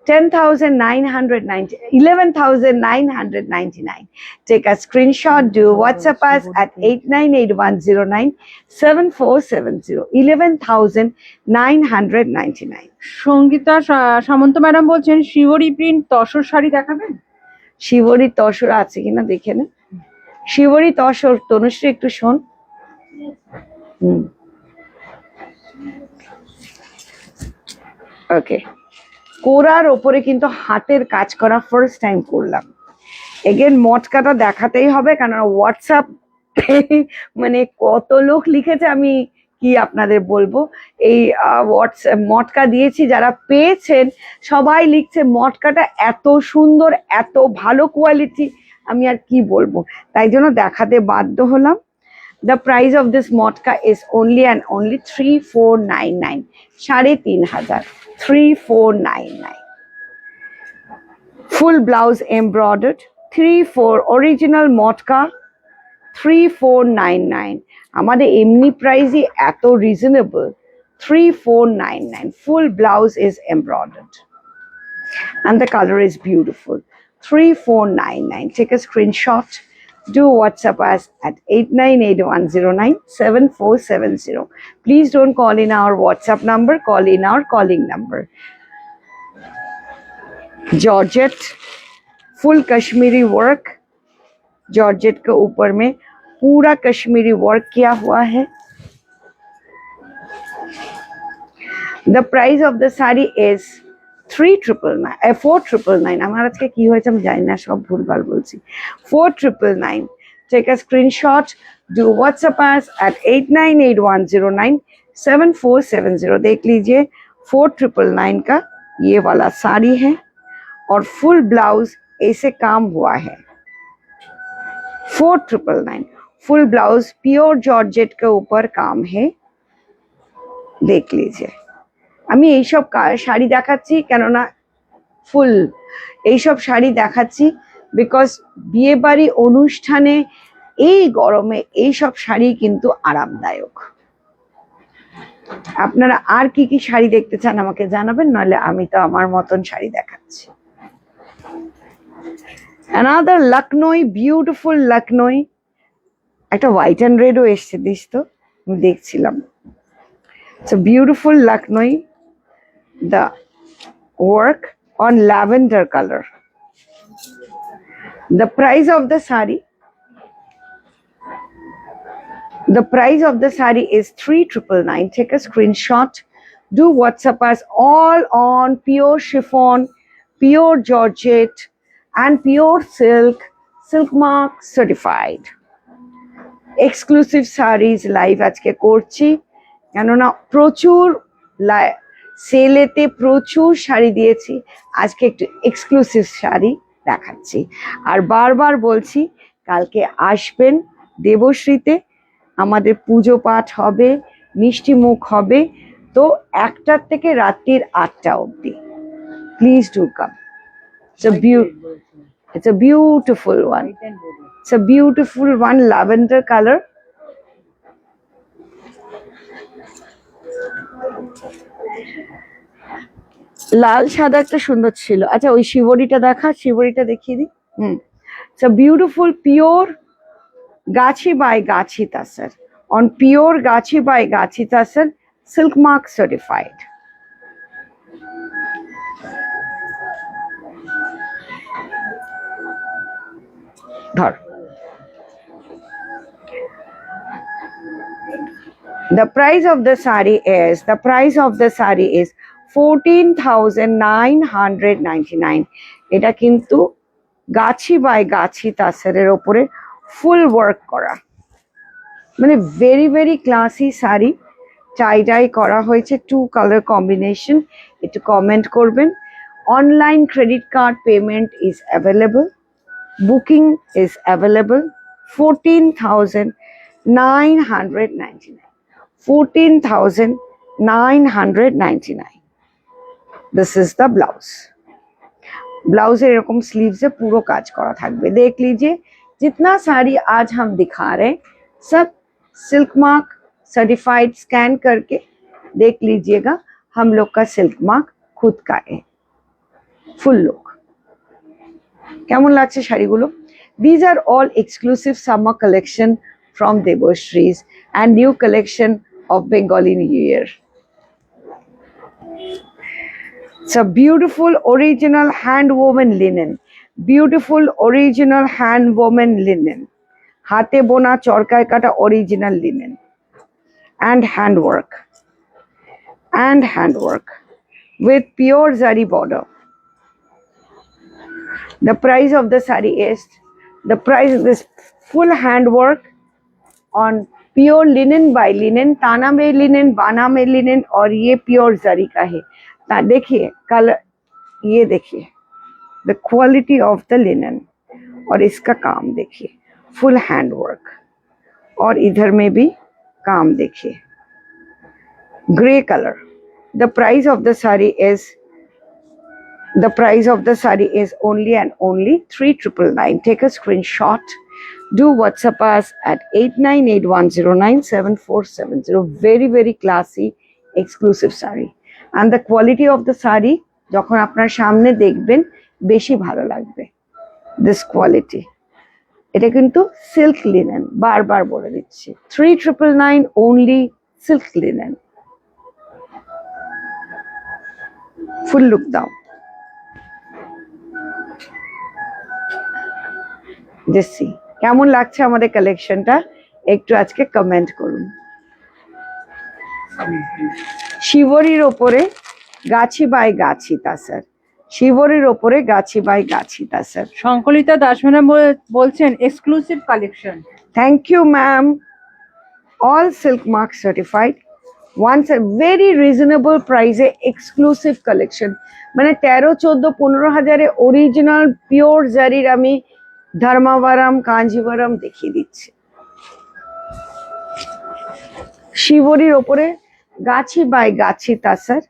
11,999. Take a screenshot, do WhatsApp us at 8981097470. 11,999. Sangita Samanta madam বলছেন শিওরি প্রিন্ট তসর শাড়ি দেখাবেন। শিবরী তসর আছে কিনা দেখে নে। শিবরী তসর, তনুশ্রী একটু শোন। ওকে, কোরার ওপরে কিন্তু হাতের কাজ করা ফার্স্ট টাইম করলাম। এগেন মটকাটা দেখাতেই হবে, কারণ হোয়াটসঅ্যাপ মানে কত লোক লিখেছে, আমি কি আপনাদের বলবো। এই হোয়াটসঅ্যাপ মটকা দিয়েছি, যারা পেয়েছেন সবাই লিখছে মটকাটা এত সুন্দর, এত ভালো কোয়ালিটি, আমি আর কি বলবো, তাই জন্য দেখাতে বাধ্য হলাম। The price of this motka is only and only 3499, 3500, 3499. Full blouse embroidered, 34 original motka, 3499. আমাদের এমনি প্রাইসই এত reasonable, 3499. Full blouse is embroidered and the color is beautiful. 3499. Take a screenshot. Do WhatsApp us at 8981097470. Please don't call in our WhatsApp number, call in our calling number. Georgette, full Kashmiri work. Georgette के ऊपर में पूरा कश्मीरी वर्क किया हुआ है. The price of the saree is 4,999. আমার আজকে কি হয়েছে আমি জানি না, সব ভুলভাল বলছি। 4,999. Take a screenshot. Do WhatsApp us at 8981097470. देख लीजिए 4,999 का ये वाला साड़ी है और फुल ब्लाउज ऐसे काम हुआ है। 4,999 फुल ब्लाउज प्योर जॉर्जेट के ऊपर काम है, देख लीजिए। আমি এইসব শাড়ি দেখাচ্ছি কেননা ফুল এইসব শাড়ি দেখাচ্ছি বিকজ বিয়ে বাড়ি অনুষ্ঠানে এই গরমে এইসব শাড়ি কিন্তু আরামদায়ক। আপনারা আর কি কি শাড়ি দেখতে চান আমাকে জানাবেন, নইলে আমি তো আমার মতন শাড়ি দেখাচ্ছি। Another Lucknow, beautiful Lucknow, একটা হোয়াইট অ্যান্ড রেডও এসছে, দিস তো আমি দেখছিলাম। It's a beautiful Lucknow, the work on lavender color. The price of the saree is 3,999. Take a screenshot. Do WhatsApp us all on pure chiffon, pure georgette and pure silk mark certified. Exclusive sarees live আজকে করছি, কেননা প্রচুর সেলেতে প্রচুর শাড়ি দিয়েছি, আজকে একটু এক্সক্লুসিভ শাড়ি দেখাচ্ছি। আর বারবার বলছি কালকে আসবেন দেবশ্রীতে, আমাদের পুজো পাঠ হবে, মিষ্টি মুখ হবে, তো 1টা থেকে রাত্রির 8টা অবধি। Please do come. It's a beautiful one. It's a beautiful one, lavender color. লাল সাদা একটা সুন্দর ছিল। আচ্ছা ওই শিবরিটা দেখা, শিবরিটা দেখিয়ে দিই। It's a beautiful pure Gachi by Gachi Tasar, on pure Gachi by Gachi Tasar, silk mark certified. ধর, the price of the saree is 14,999. এটা কিন্তু গাছি বাই গাছি তাসারের ওপরে ফুল ওয়ার্ক করা, মানে ভেরি ভেরি ক্লাসি শাড়ি, টাই ডাই করা হয়েছে, 2 কালার কম্বিনেশন। একটু কমেন্ট করবেন। Online credit card payment is available, booking is available. 14,999, 14,999. This is the blouse. Blouse एरकम स्लीव से पूरा काज करा थाकबे। देख लीजिए जितना साड़ी आज हम दिखा रहे सब सिल्क मार्क सर्टिफाइड, स्कैन करके देख लीजिएगा, हम लोग का सिल्क मार्क खुद का है। फुल लुक কেমন লাগছে শাড়িগুলো? These are all exclusive summer collection from Debashrees and new collection of Bengali New Year. It's a beautiful original hand woven linen. Beautiful original hand women linen, হাতে বোনা চরকায় কাটা original linen, and handwork with pure zari border. The price of the sari is, the price of this full handwork on pure linen by linen, ताना में लिनन, बाना में लिनन, और ये प्योर जरी का है। देखिए कलर, ये देखिए the quality of the linen, और इसका काम देखिए फुल हैंड वर्क, और इधर में भी काम देखिए grey colour. The price of the sari is, the price of the sari is only and only 3999. Take a screenshot, do WhatsApp us at 8981097470. Very very classy exclusive sari, and the quality of the sari যখন আপনার সামনে দেখবেন বেশি ভালো লাগবে। This quality, এটা কিন্তু সিল্ক লিনেন, বারবার বলে দিচ্ছি 3999 only silk linen. ফুল লুক দাও, দেখছি কেমন লাগছে আমাদের কালেকশনটা, একটু আজকে কমেন্ট করুন। শিবরির ওপরে গাছি বাই গাছি তাসার, শিবরির ওপরে গাছি বাই গাছি তাসার। সংকলিতা দাস ম্যাডাম বলছেন exclusive collection. Thank you ma'am, all silk mark certified, once a very reasonable প্রাইসে এক্সক্লুসিভ কালেকশন, মানে 13-14-15 হাজারে অরিজিনাল পিওর জারির আমি ধর্মাবরম কাঞ্জিবরম দেখিয়ে দিচ্ছি। শিবরির ওপরে গাছি বাই গাছি তাসার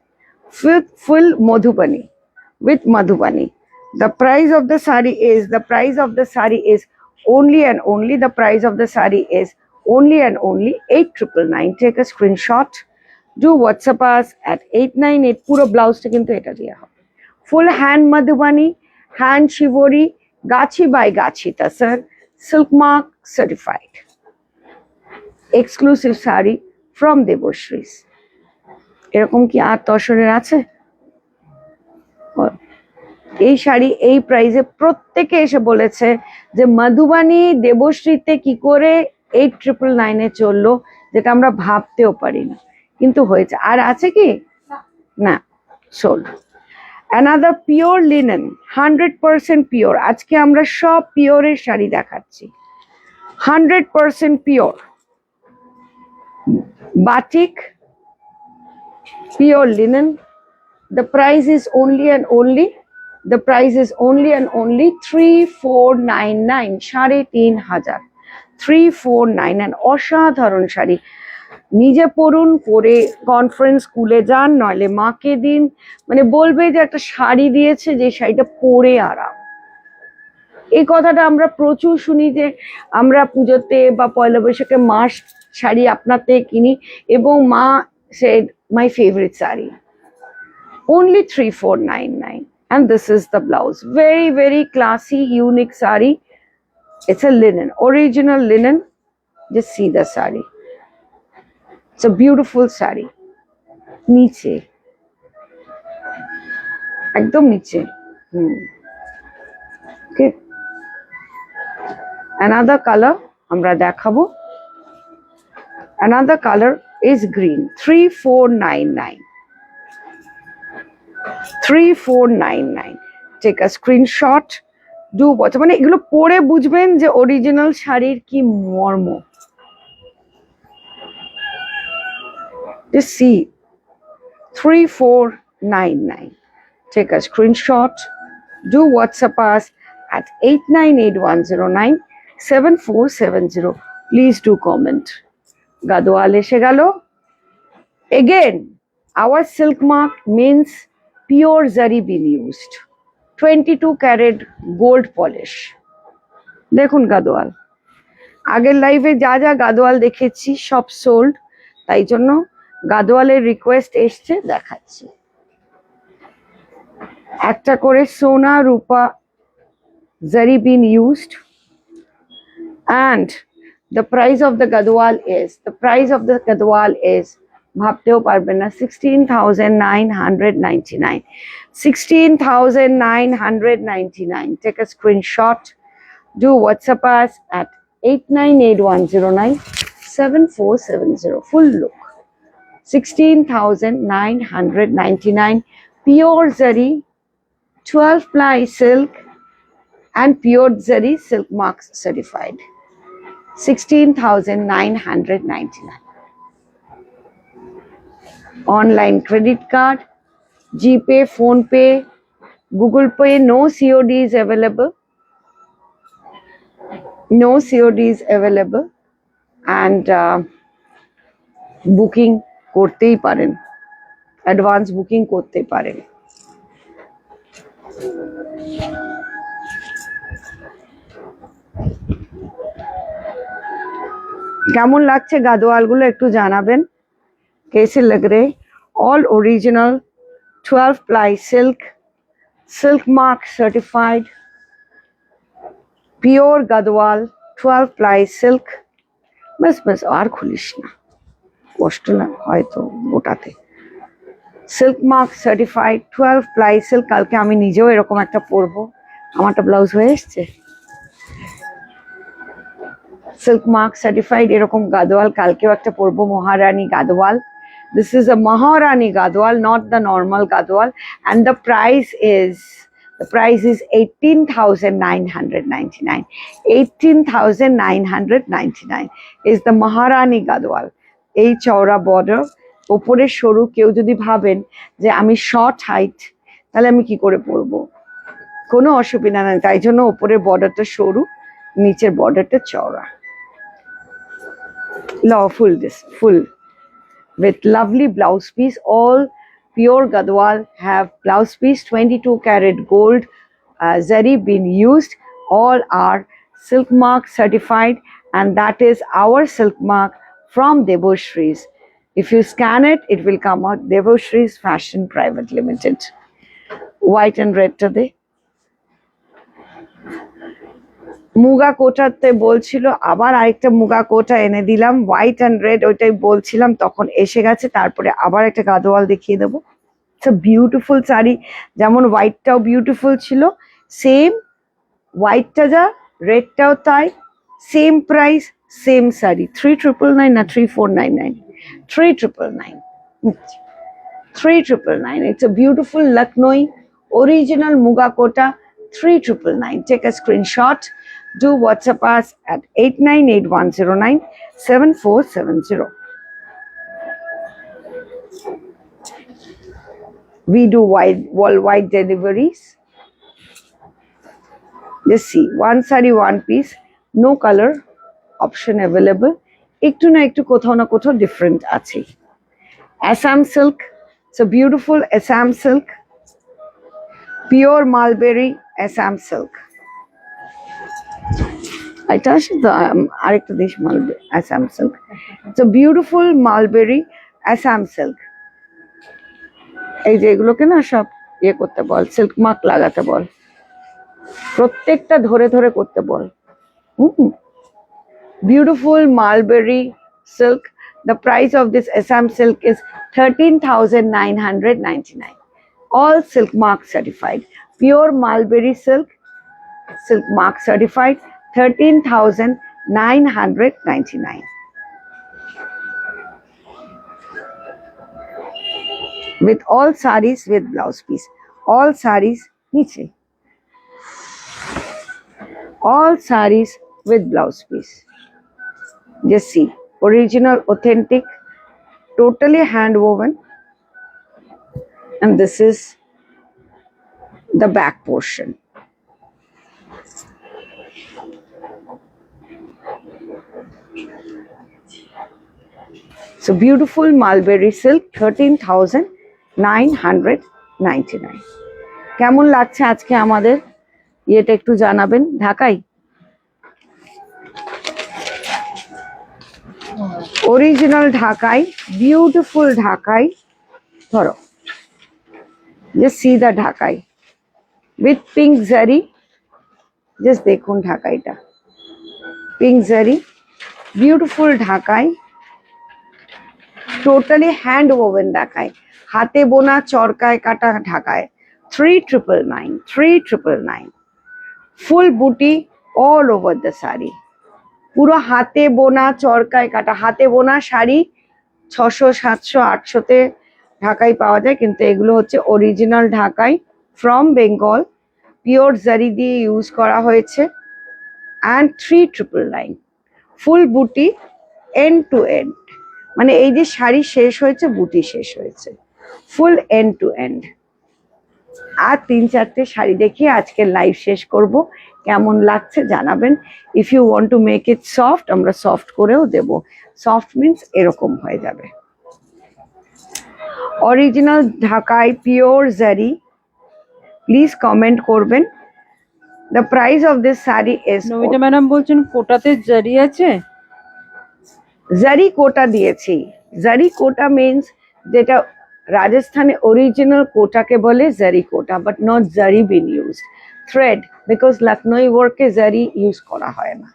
with full madhubani, with madhubani. The price of the sari is, the price of the sari is only and only, the price of the sari is only and only 8999. Take a screenshot, do WhatsApp us at 898. পুরো ব্লাউজটা কিন্তু এটা দেওয়া হবে, full hand madhubani, hand শিবরি, Gachhi by গাছি তাসার, silk mark certified exclusive sari from দেবশ্রীস। এরকম কি আর তসরের আছে? এই শাড়ি এই প্রাইসে প্রত্যেকে এসে বলেছে যে মধুবানী দেবশ্রীতে কি করে 8999 চললো, যেটা আমরা ভাবতেও পারি না, কিন্তু হয়েছে। আর আছে কি না, sold. Another pure linen, 100% pure. আজকে আমরা সব পিওরের শাড়ি দেখাচ্ছি, 100% pure batik pure linen. The price is only and only, the price is only and only 3499, 3500, 3499। অসাধারণ শাড়ি, নিজে পরুন, পরে কনফারেন্স স্কুলে যান, নইলে মাকে দিন, মানে বলবে যে একটা শাড়ি দিয়েছে যে শাড়িটা পরে আরাম। এই কথাটা আমরা প্রচুর শুনি যে আমরা পুজোতে বা পয়লা বৈশাখে মাস শাড়ি আপনাতে কিনি, এবং মা said my favorite sari, only 3499, and this is the blouse. Very very classy unique sari, it's a linen, original linen. Just see the sari, it's a beautiful sari. নিচে একদম নিচে, okay, another color আমরা দেখাবো, another color is green, 3499, 3499. Take a screenshot, do what, মানে এগুলো পরে বুঝবেন যে অরিজিনাল শাড়ির কি মর্ম। Just see, 3499. Take a screenshot, do WhatsApp us at 8981097470. Please do comment. Gadwal এসে গেল। Again, our silk mark means pure zari being used, 22 carat gold polish. দেখুন গাদোয়াল, আগের লাইভে যা যা গাদোয়াল দেখেছি সব সোল্ড, তাই জন্য গাদোয়ালের রিকোয়েস্ট এসছে, দেখাচ্ছি। একটা করে সোনা রূপা zari being used, and the price of the gadwal is, the price of the gadwal is ভাবতেও পারবেন না, 16,999, 16,999. Take a screenshot, do WhatsApp us at 8981097470. Full look, 16,999, pure zari 12 ply silk and pure zari silk marks certified, 16,999. Online credit card, GPay, Phone Pay, Google Pay, no COD is available. No COD is available. And booking করতেই পারেন, অ্যাডভান্স বুকিং করতে পারেন। কেমন লাগছে গাদোয়ালগুলো একটু জানাবেন। कैसे लग रहे? All original 12 ply silk, silk mark certified, pure gadwal 12 ply silk. बस আর খুলিস না, কষ্ট না হয়তো ওটাতে। Silk mark certified 12 ply silk. কালকে আমি নিজেও এরকম একটা পরবো, আমারটা ব্লাউজ হয়ে এসছে। সিল্ক মার্ক সার্টিফাইড এরকম গাদোয়াল কালকেও একটা পরবো, মহারানী Gadwal. This is a Maharani Gadwal, not the normal Gadwal, and the price is 18,999. 18,999 is the Maharani Gadwal. এই চওড়া বর্ডার, ওপরে সরু। কেউ যদি ভাবেন যে আমি শর্ট হাইট, তাহলে আমি কি করে পরবো? কোনো অসুবিধা নেই, তাই জন্য ওপরের বর্ডারটা সরু, নিচের বর্ডারটা চওড়া। full with lovely blouse piece. All pure Gadwal have blouse piece, 22 karat gold zari been used. All are silk mark certified, and that is our silk mark from Deboshrees. If you scan it, it will come out Deboshrees Fashion Private Limited. White and red today. Muga কোটাতে বলছিল, আবার আরেকটা মুগা কোটা এনে দিলাম, হোয়াইট অ্যান্ড রেড। ওইটাই বলছিলাম, তখন এসে গেছে। তারপরে আবার একটা গাদোয়াল দেখিয়ে দেবো। ইটস আ বিউটিফুল শাড়ি, যেমন হোয়াইটটাও বিউটিফুল ছিল, সেম হোয়াইটটা যা রেডটাও তাই, সেম প্রাইস, সেম শাড়ি। 3,999 না 3,499? 3,999. 3,999. It's a beautiful Lucknowi original muga kota, 3,999. Take a screenshot. Do WhatsApp us at 8981097470. We do worldwide deliveries. Just see, one saree, one piece, no color option available. একটু না একটু কোথাও না কোথাও ডিফারেন্ট আছে। Assam silk, it's a beautiful Assam silk, pure mulberry Assam silk. এটা আসলে আরেকটা দেশ, mulberry Assam silk. It's a beautiful mulberry Assam silk. এই যে এগুলোকে না সব ইয়ে করতে বল, সিল্ক মার্ক লাগাতে বল, প্রত্যেকটা ধরে ধরে করতে বল। Beautiful mulberry silk. The price of this Assam silk is 13,999. All silk mark certified. Pure mulberry silk, silk mark certified, 13,999. With all sarees with blouse piece. All sarees, niche. All sarees with blouse piece. Just see, original, authentic, totally hand woven. And this is the back portion. So beautiful mulberry silk, 13,999. কেমন লাগছে আজকে আমাদের ইয়েটা একটু জানাবেন। ঢাকাই অরিজিনাল, ঢাকাই বিউটিফুল, ঢাকাই। ধরো, just see the ঢাকাই with pink zari. just দেখুন ঢাকাইটা, pink zari, beautiful ঢাকাই টোটালি হ্যান্ড ওভেন দেখায়, হাতে বোনা চরকায় কাটা ঢাকায় 3999 ফুল বুটি অল ওভার দ্য শাড়ি, পুরো হাতে বোনা চরকায় কাটা হাতে বোনা শাড়ি 600 700 800-তে ঢাকায় পাওয়া যায়, কিন্তু এগুলো হচ্ছে অরিজিনাল ঢাকাই ফ্রম বেঙ্গল, পিওর জারি দিয়ে ইউজ করা হয়েছে। অ্যান্ড 3999 ফুল বুটি এন্ড টু এন্ড, মানে এই যে শাড়ি শেষ হয়েছে বুটি শেষ হয়েছে, ফুল এন্ড টু এন্ড। আর 3-4টে শাড়ি দেখিয়ে আজকের লাইভ শেষ করব। কেমন লাগছে জানাবেন। If you want to make it soft, আমরা সফট করেও দেব। সফট মিন্স এরকম হয়ে যাবে। অরিজিনাল ঢাকাই পিওর জারি, প্লিজ কমেন্ট করবেন। The price of this sari is, Namita madam বলছেন কোটাতে জারি আছে, জারি কোটা দিয়েছি। জারি কোটা মিন্স যেটা রাজস্থানে অরিজিনাল কোটাকে বলে জারি কোটা, but not zari been use thread, because Lucknow ওয়ার্কে জারি ইউজ করা হয় না।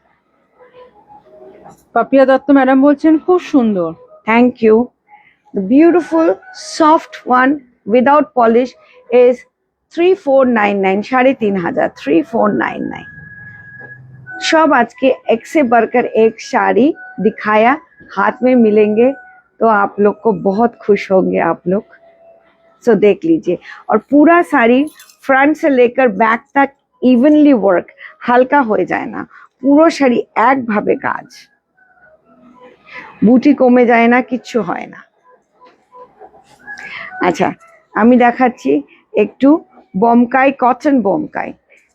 পাপিয়া দত্ত ম্যাডাম বলছেন খুব সুন্দর। Thank you. The beautiful soft one without polish is 3499, 3500, 3499। सब आज के एक से बढ़कर एक साड़ी दिखाया, हाथ में मिलेंगे तो आप लोग को बहुत खुश होंगे आप लोग। सो देख लीजिए, और पूरा साड़ी फ्रंट से लेकर बैक तक इवनली वर्क, हल्का हो जाए ना, পুরো শাড়ি একভাবে কাজ, বুটি কমে যায় না, কিচ্ছু হয় না। আচ্ছা, আমি দেখাচ্ছি একটু Bomkai, cotton Bomkai.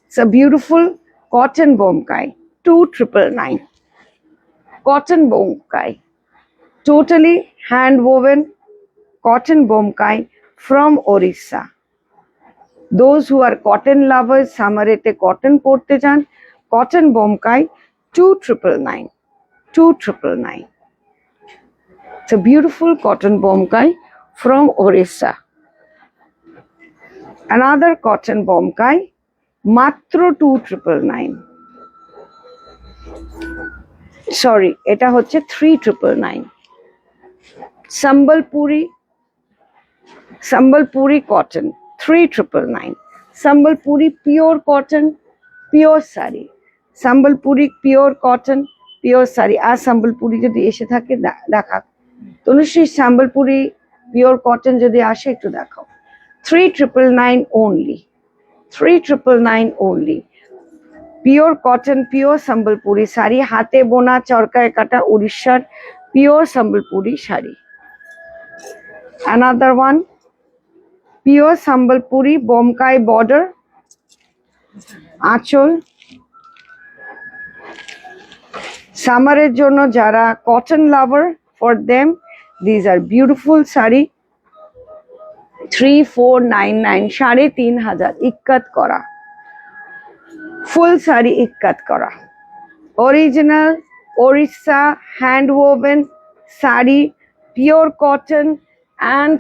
It's a beautiful cotton Bomkai 2999, cotton Bomkai, totally hand woven cotton Bomkai from Odisha. Those who are cotton lovers, সামারেতে কটন পরতে চান, cotton Bomkai 2999, 2999। It's a beautiful cotton bomkai from Orissa. Another cotton bomkai, matro 2999. Sorry, এটা হচ্ছে 3999. Sambalpuri cotton 3999. Sambalpuri pure cotton, pure sari. Sambalpuri pure cotton, pure sari. আর সম্বলপুরি যদি এসে থাকে দেখা, তনুশ্রী সম্বলপুরি পিওর কটন যদি আসে একটু দেখাও। 3999 only, 3999 only, pure cotton, pure Sambalpuri sari, হাতে বোনা চরকায় কাটা উড়িষ্যার pure Sambalpuri sari. Another one, pure Sambalpuri Bomkai border, আঁচল। সামারের জন্য যারা cotton lover, for them these are beautiful sari, 3499, 3500 ইক্কাত করা, ফুল শাড়ি ইক্কাত করা, original Odisha hand woven sari, pure cotton and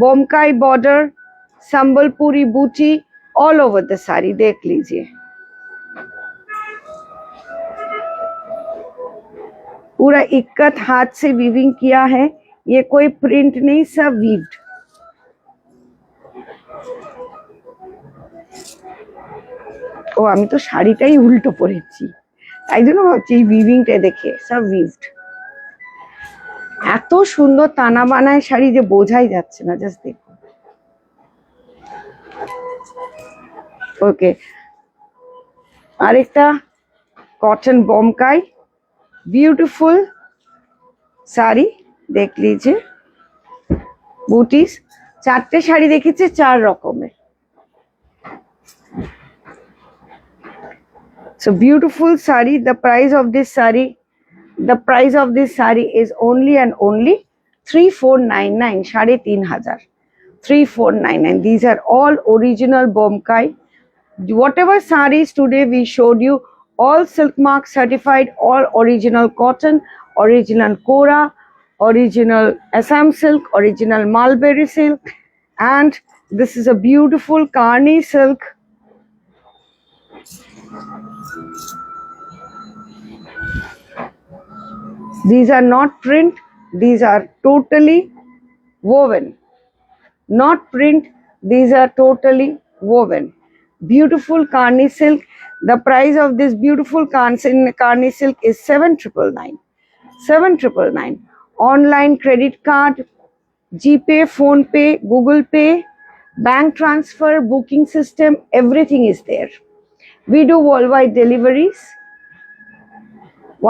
Bomkai border, Sambalpuri বুটি all over the sari। देख लीजिए, पूरा इक्कत हाथ से वीविंग किया है, ये कोई प्रिंट नहीं, सब वीव्ड। ও আমি তো শাড়িটাই উল্টো পরেছি, তাই জন্য ভাবছি এই উইভিংটা দেখে, সব উইভড। এত সুন্দর তানা বানায় শাড়ি যে বোঝাই যাচ্ছে না, জাস্ট দেখো। ওকে, আরেকটা কটন বোমকাই ब्यूटीफुल साड़ी देख लीजिए, बुटीज। 4টে শাড়ি দেখেছি 4 রকমের। So beautiful saree. The price of this saree is only and only 3499, 3500, 3499. These are all original Bomkai. Whatever sarees today we showed you, all silk mark certified, all original cotton, original Kora, original Assam silk, original Mulberry silk, and this is a beautiful Karni silk. These are not print, these are totally woven, not print. These are totally woven. Beautiful Karni silk. The price of this beautiful Karni silk is 7,999. 7,999. Online credit card, GPay, Phone Pay, Google Pay, bank transfer, booking system, everything is there. We do worldwide deliveries.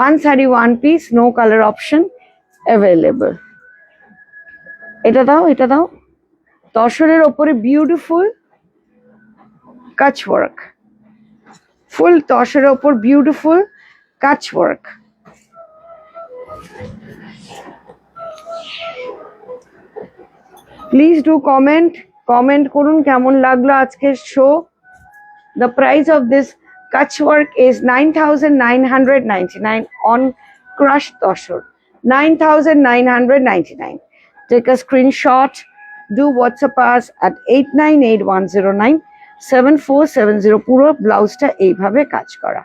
One saree, one piece, no color option available. এটা দাও তসরের ওপরে বিউটিফুল কাচ ওয়ার্ক, ফুল তসরের ওপর বিউটিফুল কাচ ওয়ার্ক। প্লিজ ডু কমেন্ট করুন কেমন লাগলো আজকের show. The price of this Kutch work is 9,999 on crushed toshor. 9,999. Take a screenshot. Do WhatsApp us at 8981097470. পুরো ব্লাউজটা এইভাবে কাজ করা।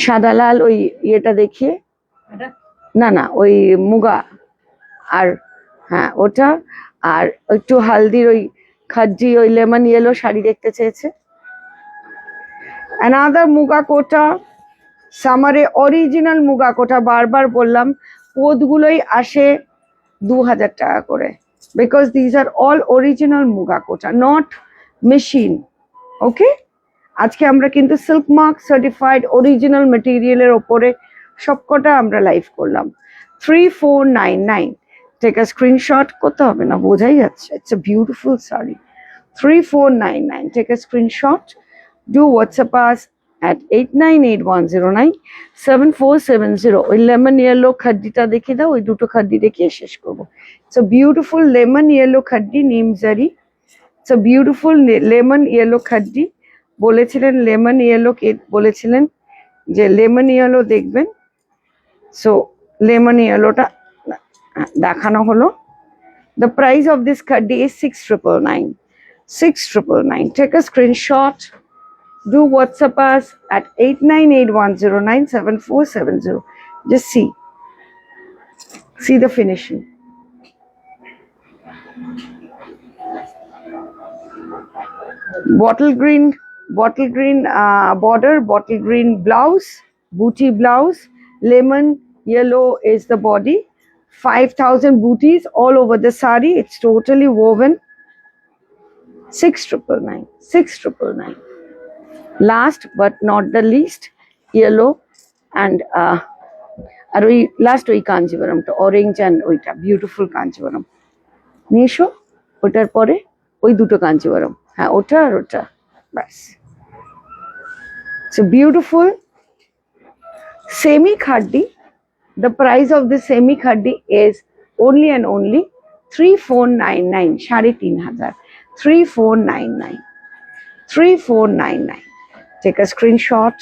সাদা লাল ওই ইয়েটা দেখিয়ে, না ওই মুগা, আর হ্যাঁ ওটা, আর একটু হালদির ওই খাদ্দি ওই লেমন ইয়েলো শাড়ি দেখতে চেয়েছে। অ্যানাদার মুগা কোটা, সামারে অরিজিনাল মুগা কোটা, বারবার বললাম পোতগুলোই আসে 2,000 টাকা করে, because these are all original Muga Kota, not machine. Okay, আজকে আমরা কিন্তু সিল্ক মার্ক সার্টিফাইড অরিজিনাল মেটেরিয়ালের ওপরে সবকটা আমরা লাইভ করলাম। 3499। টেক আ স্ক্রিনশট, করতে হবে না, বোঝাই যাচ্ছে। It's a beautiful sari. 3499। Take a screenshot, do WhatsApp us at 8981097470। ওই লেমন ইয়েলো খাদ্দিটা দেখিয়ে দাও, ওই দুটো খাদ্দি দেখিয়ে শেষ করবো। It's a beautiful lemon yellow Khaddi, নিম zari. It's a beautiful lemon yellow Khaddi. বলেছিলেন লেমন ইয়েলো, কে বলেছিলেন যে লেমন ইয়েলো দেখবেন, সো লেমন ইয়েলোটা দেখানো হলো। The price of this khaddi is 6,999. 6,999. Take a screenshot. Do WhatsApp us at 8981097470. Just see the finishing. Bottle green border, bottle green blouse, booty blouse. Lemon yellow is the body. 5,000 booties all over the sari. It's totally woven. 6,999. 6,999. Last but not the least, yellow and আর ওই লাস্ট ওই কাঞ্জিভারামটা অরেঞ্জ অ্যান্ড ওইটা বিউটিফুল কাঞ্জিভারাম নিয়ে এসো। ওটার পরে ওই দুটো কাঞ্জিভারাম, হ্যাঁ ওটা আর ওটা, ব্যাস। So beautiful semi খাড্ডি। The price of this semi khaddi is only and only 3,499. 3,500. 3,499. 3,499. Take a screenshot.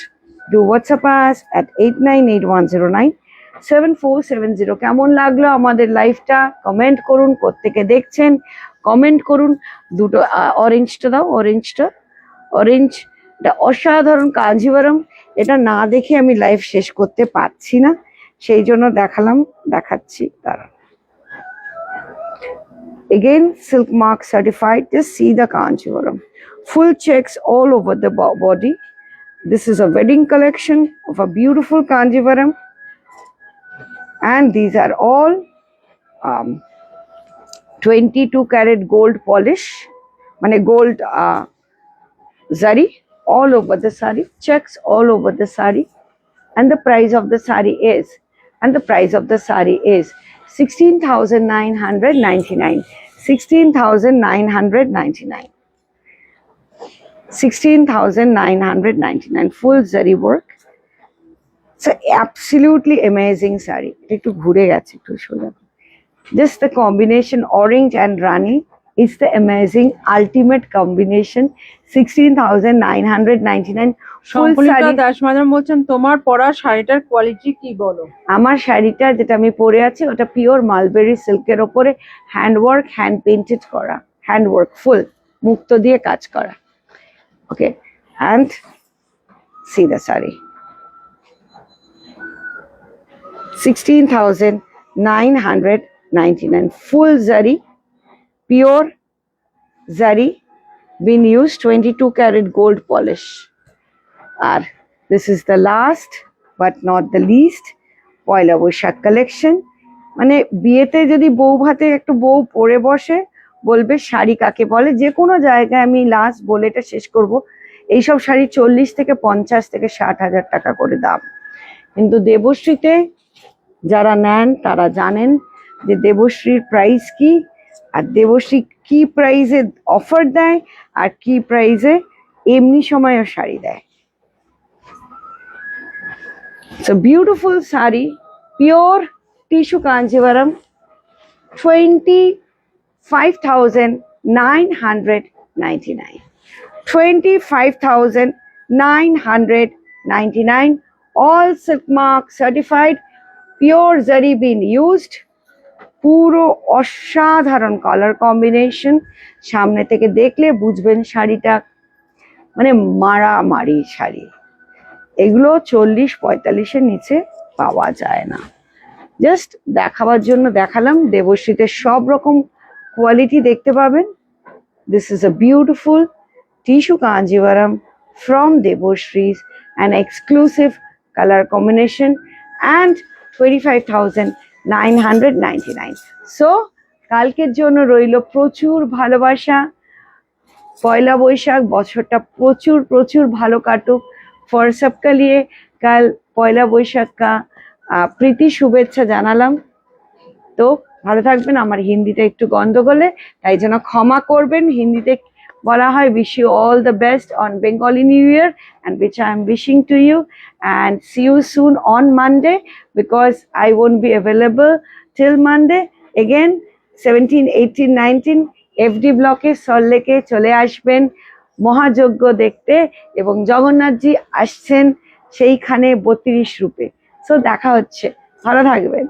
Do WhatsApp us at 8981097470. কেমন লাগলো আমাদের লাইভটা? কমেন্ট করুন, কোত্থেকে দেখছেন কমেন্ট করুন। দুটো অরেঞ্জটা দাও, অরেঞ্জটা অসাধারণ কাঞ্জিভারাম। এটা না দেখে আমি লাইভ শেষ করতে পারছি না, সেই জন্য দেখাচ্ছি তারা। Again, silk mark certified. Just see the Kanchivaram. Full checks all over the body. This is a wedding collection of a beautiful Kanchivaram. And these are all 22 karat gold polish. Mane gold zari all over the sari. Checks all over the sari. And the price of the sari is 16,999. 16,999. 16,999. Full zari work. It's an absolutely amazing sari. একটু ঘুরে গেছে, একটু সোজা। Just the combination orange and rani is the amazing ultimate combination. 16,999. সম্পূর্ণতা দাস ম্যাডাম বলছেন তোমার পরা শাড়িটার কোয়ালিটি কি বলো? আমার শাড়িটা যেটা আমি পরে আছি ওটা পিওর মালবেরি সিল্কের ওপরে হ্যান্ডওয়ার্ক, হ্যান্ড পেইন্টেড করা, হ্যান্ডওয়ার্ক ফুল মুক্তো দিয়ে কাজ করা। Okay, and see the sari. 16,999. 99. Full zari, pure zari, been used, 22 karat gold polish. আর this is the last but not the least Poila Baishakh collection. মানে বিয়েতে যদি বউ ভাতে একটু বউ পরে বসে বলবে শাড়ি কাকে বলে। যে কোনো জায়গায় আমি লাস্ট বলে এটা শেষ করব, এইসব শাড়ি 40 থেকে 50 থেকে 60,000 টাকা করে দাম। কিন্তু দেবশ্রীতে যারা নেন তারা জানেন যে দেবশ্রীর প্রাইস কি, আর দেবশ্রী কি প্রাইসে অফার দেয় আর কি প্রাইসে এমনি সময়ও শাড়ি দেয়। It's a beautiful sari, pure tissue Kanjivaram, 25,999. 25,999. All silk mark certified, pure zari been used. পুরো অসাধারণ কালার কম্বিনেশন। সামনে থেকে দেখলে বুঝবেন শাড়িটা মানে মারামারি শাড়ি। এগুলো 40-45-এর নিচে পাওয়া যায় না। জাস্ট দেখাবার জন্য দেখালাম। দেবশ্রীতে সব রকম কোয়ালিটি দেখতে পাবেন। This is a beautiful tissue Kanjivaram from Debashree's, an exclusive colour combination and 25,999. So কালকের জন্য রইল প্রচুর ভালোবাসা। পয়লা বৈশাখ বছরটা প্রচুর প্রচুর ভালো কাটুক ফর সবকা লিয়ে। কাল পয়লা বৈশাখ কা প্রীতি শুভেচ্ছা জানালাম। তো ভালো থাকবেন। আমার হিন্দিটা একটু গন্ডগোলে, তাই জন্য ক্ষমা করবেন। হিন্দিতে বলা হয় wish you all the best on Bengali new year, and which I am wishing to you, and see you soon on Monday because I won't be available till Monday. Again 17, 18, 19 FD ব্লকে সল্টলেকে চলে আসবেন মহাযজ্ঞ দেখতে, এবং জগন্নাথজি আসছেন সেইখানে 32 রূপে। সো দেখা হচ্ছে, ভালো থাকবেন।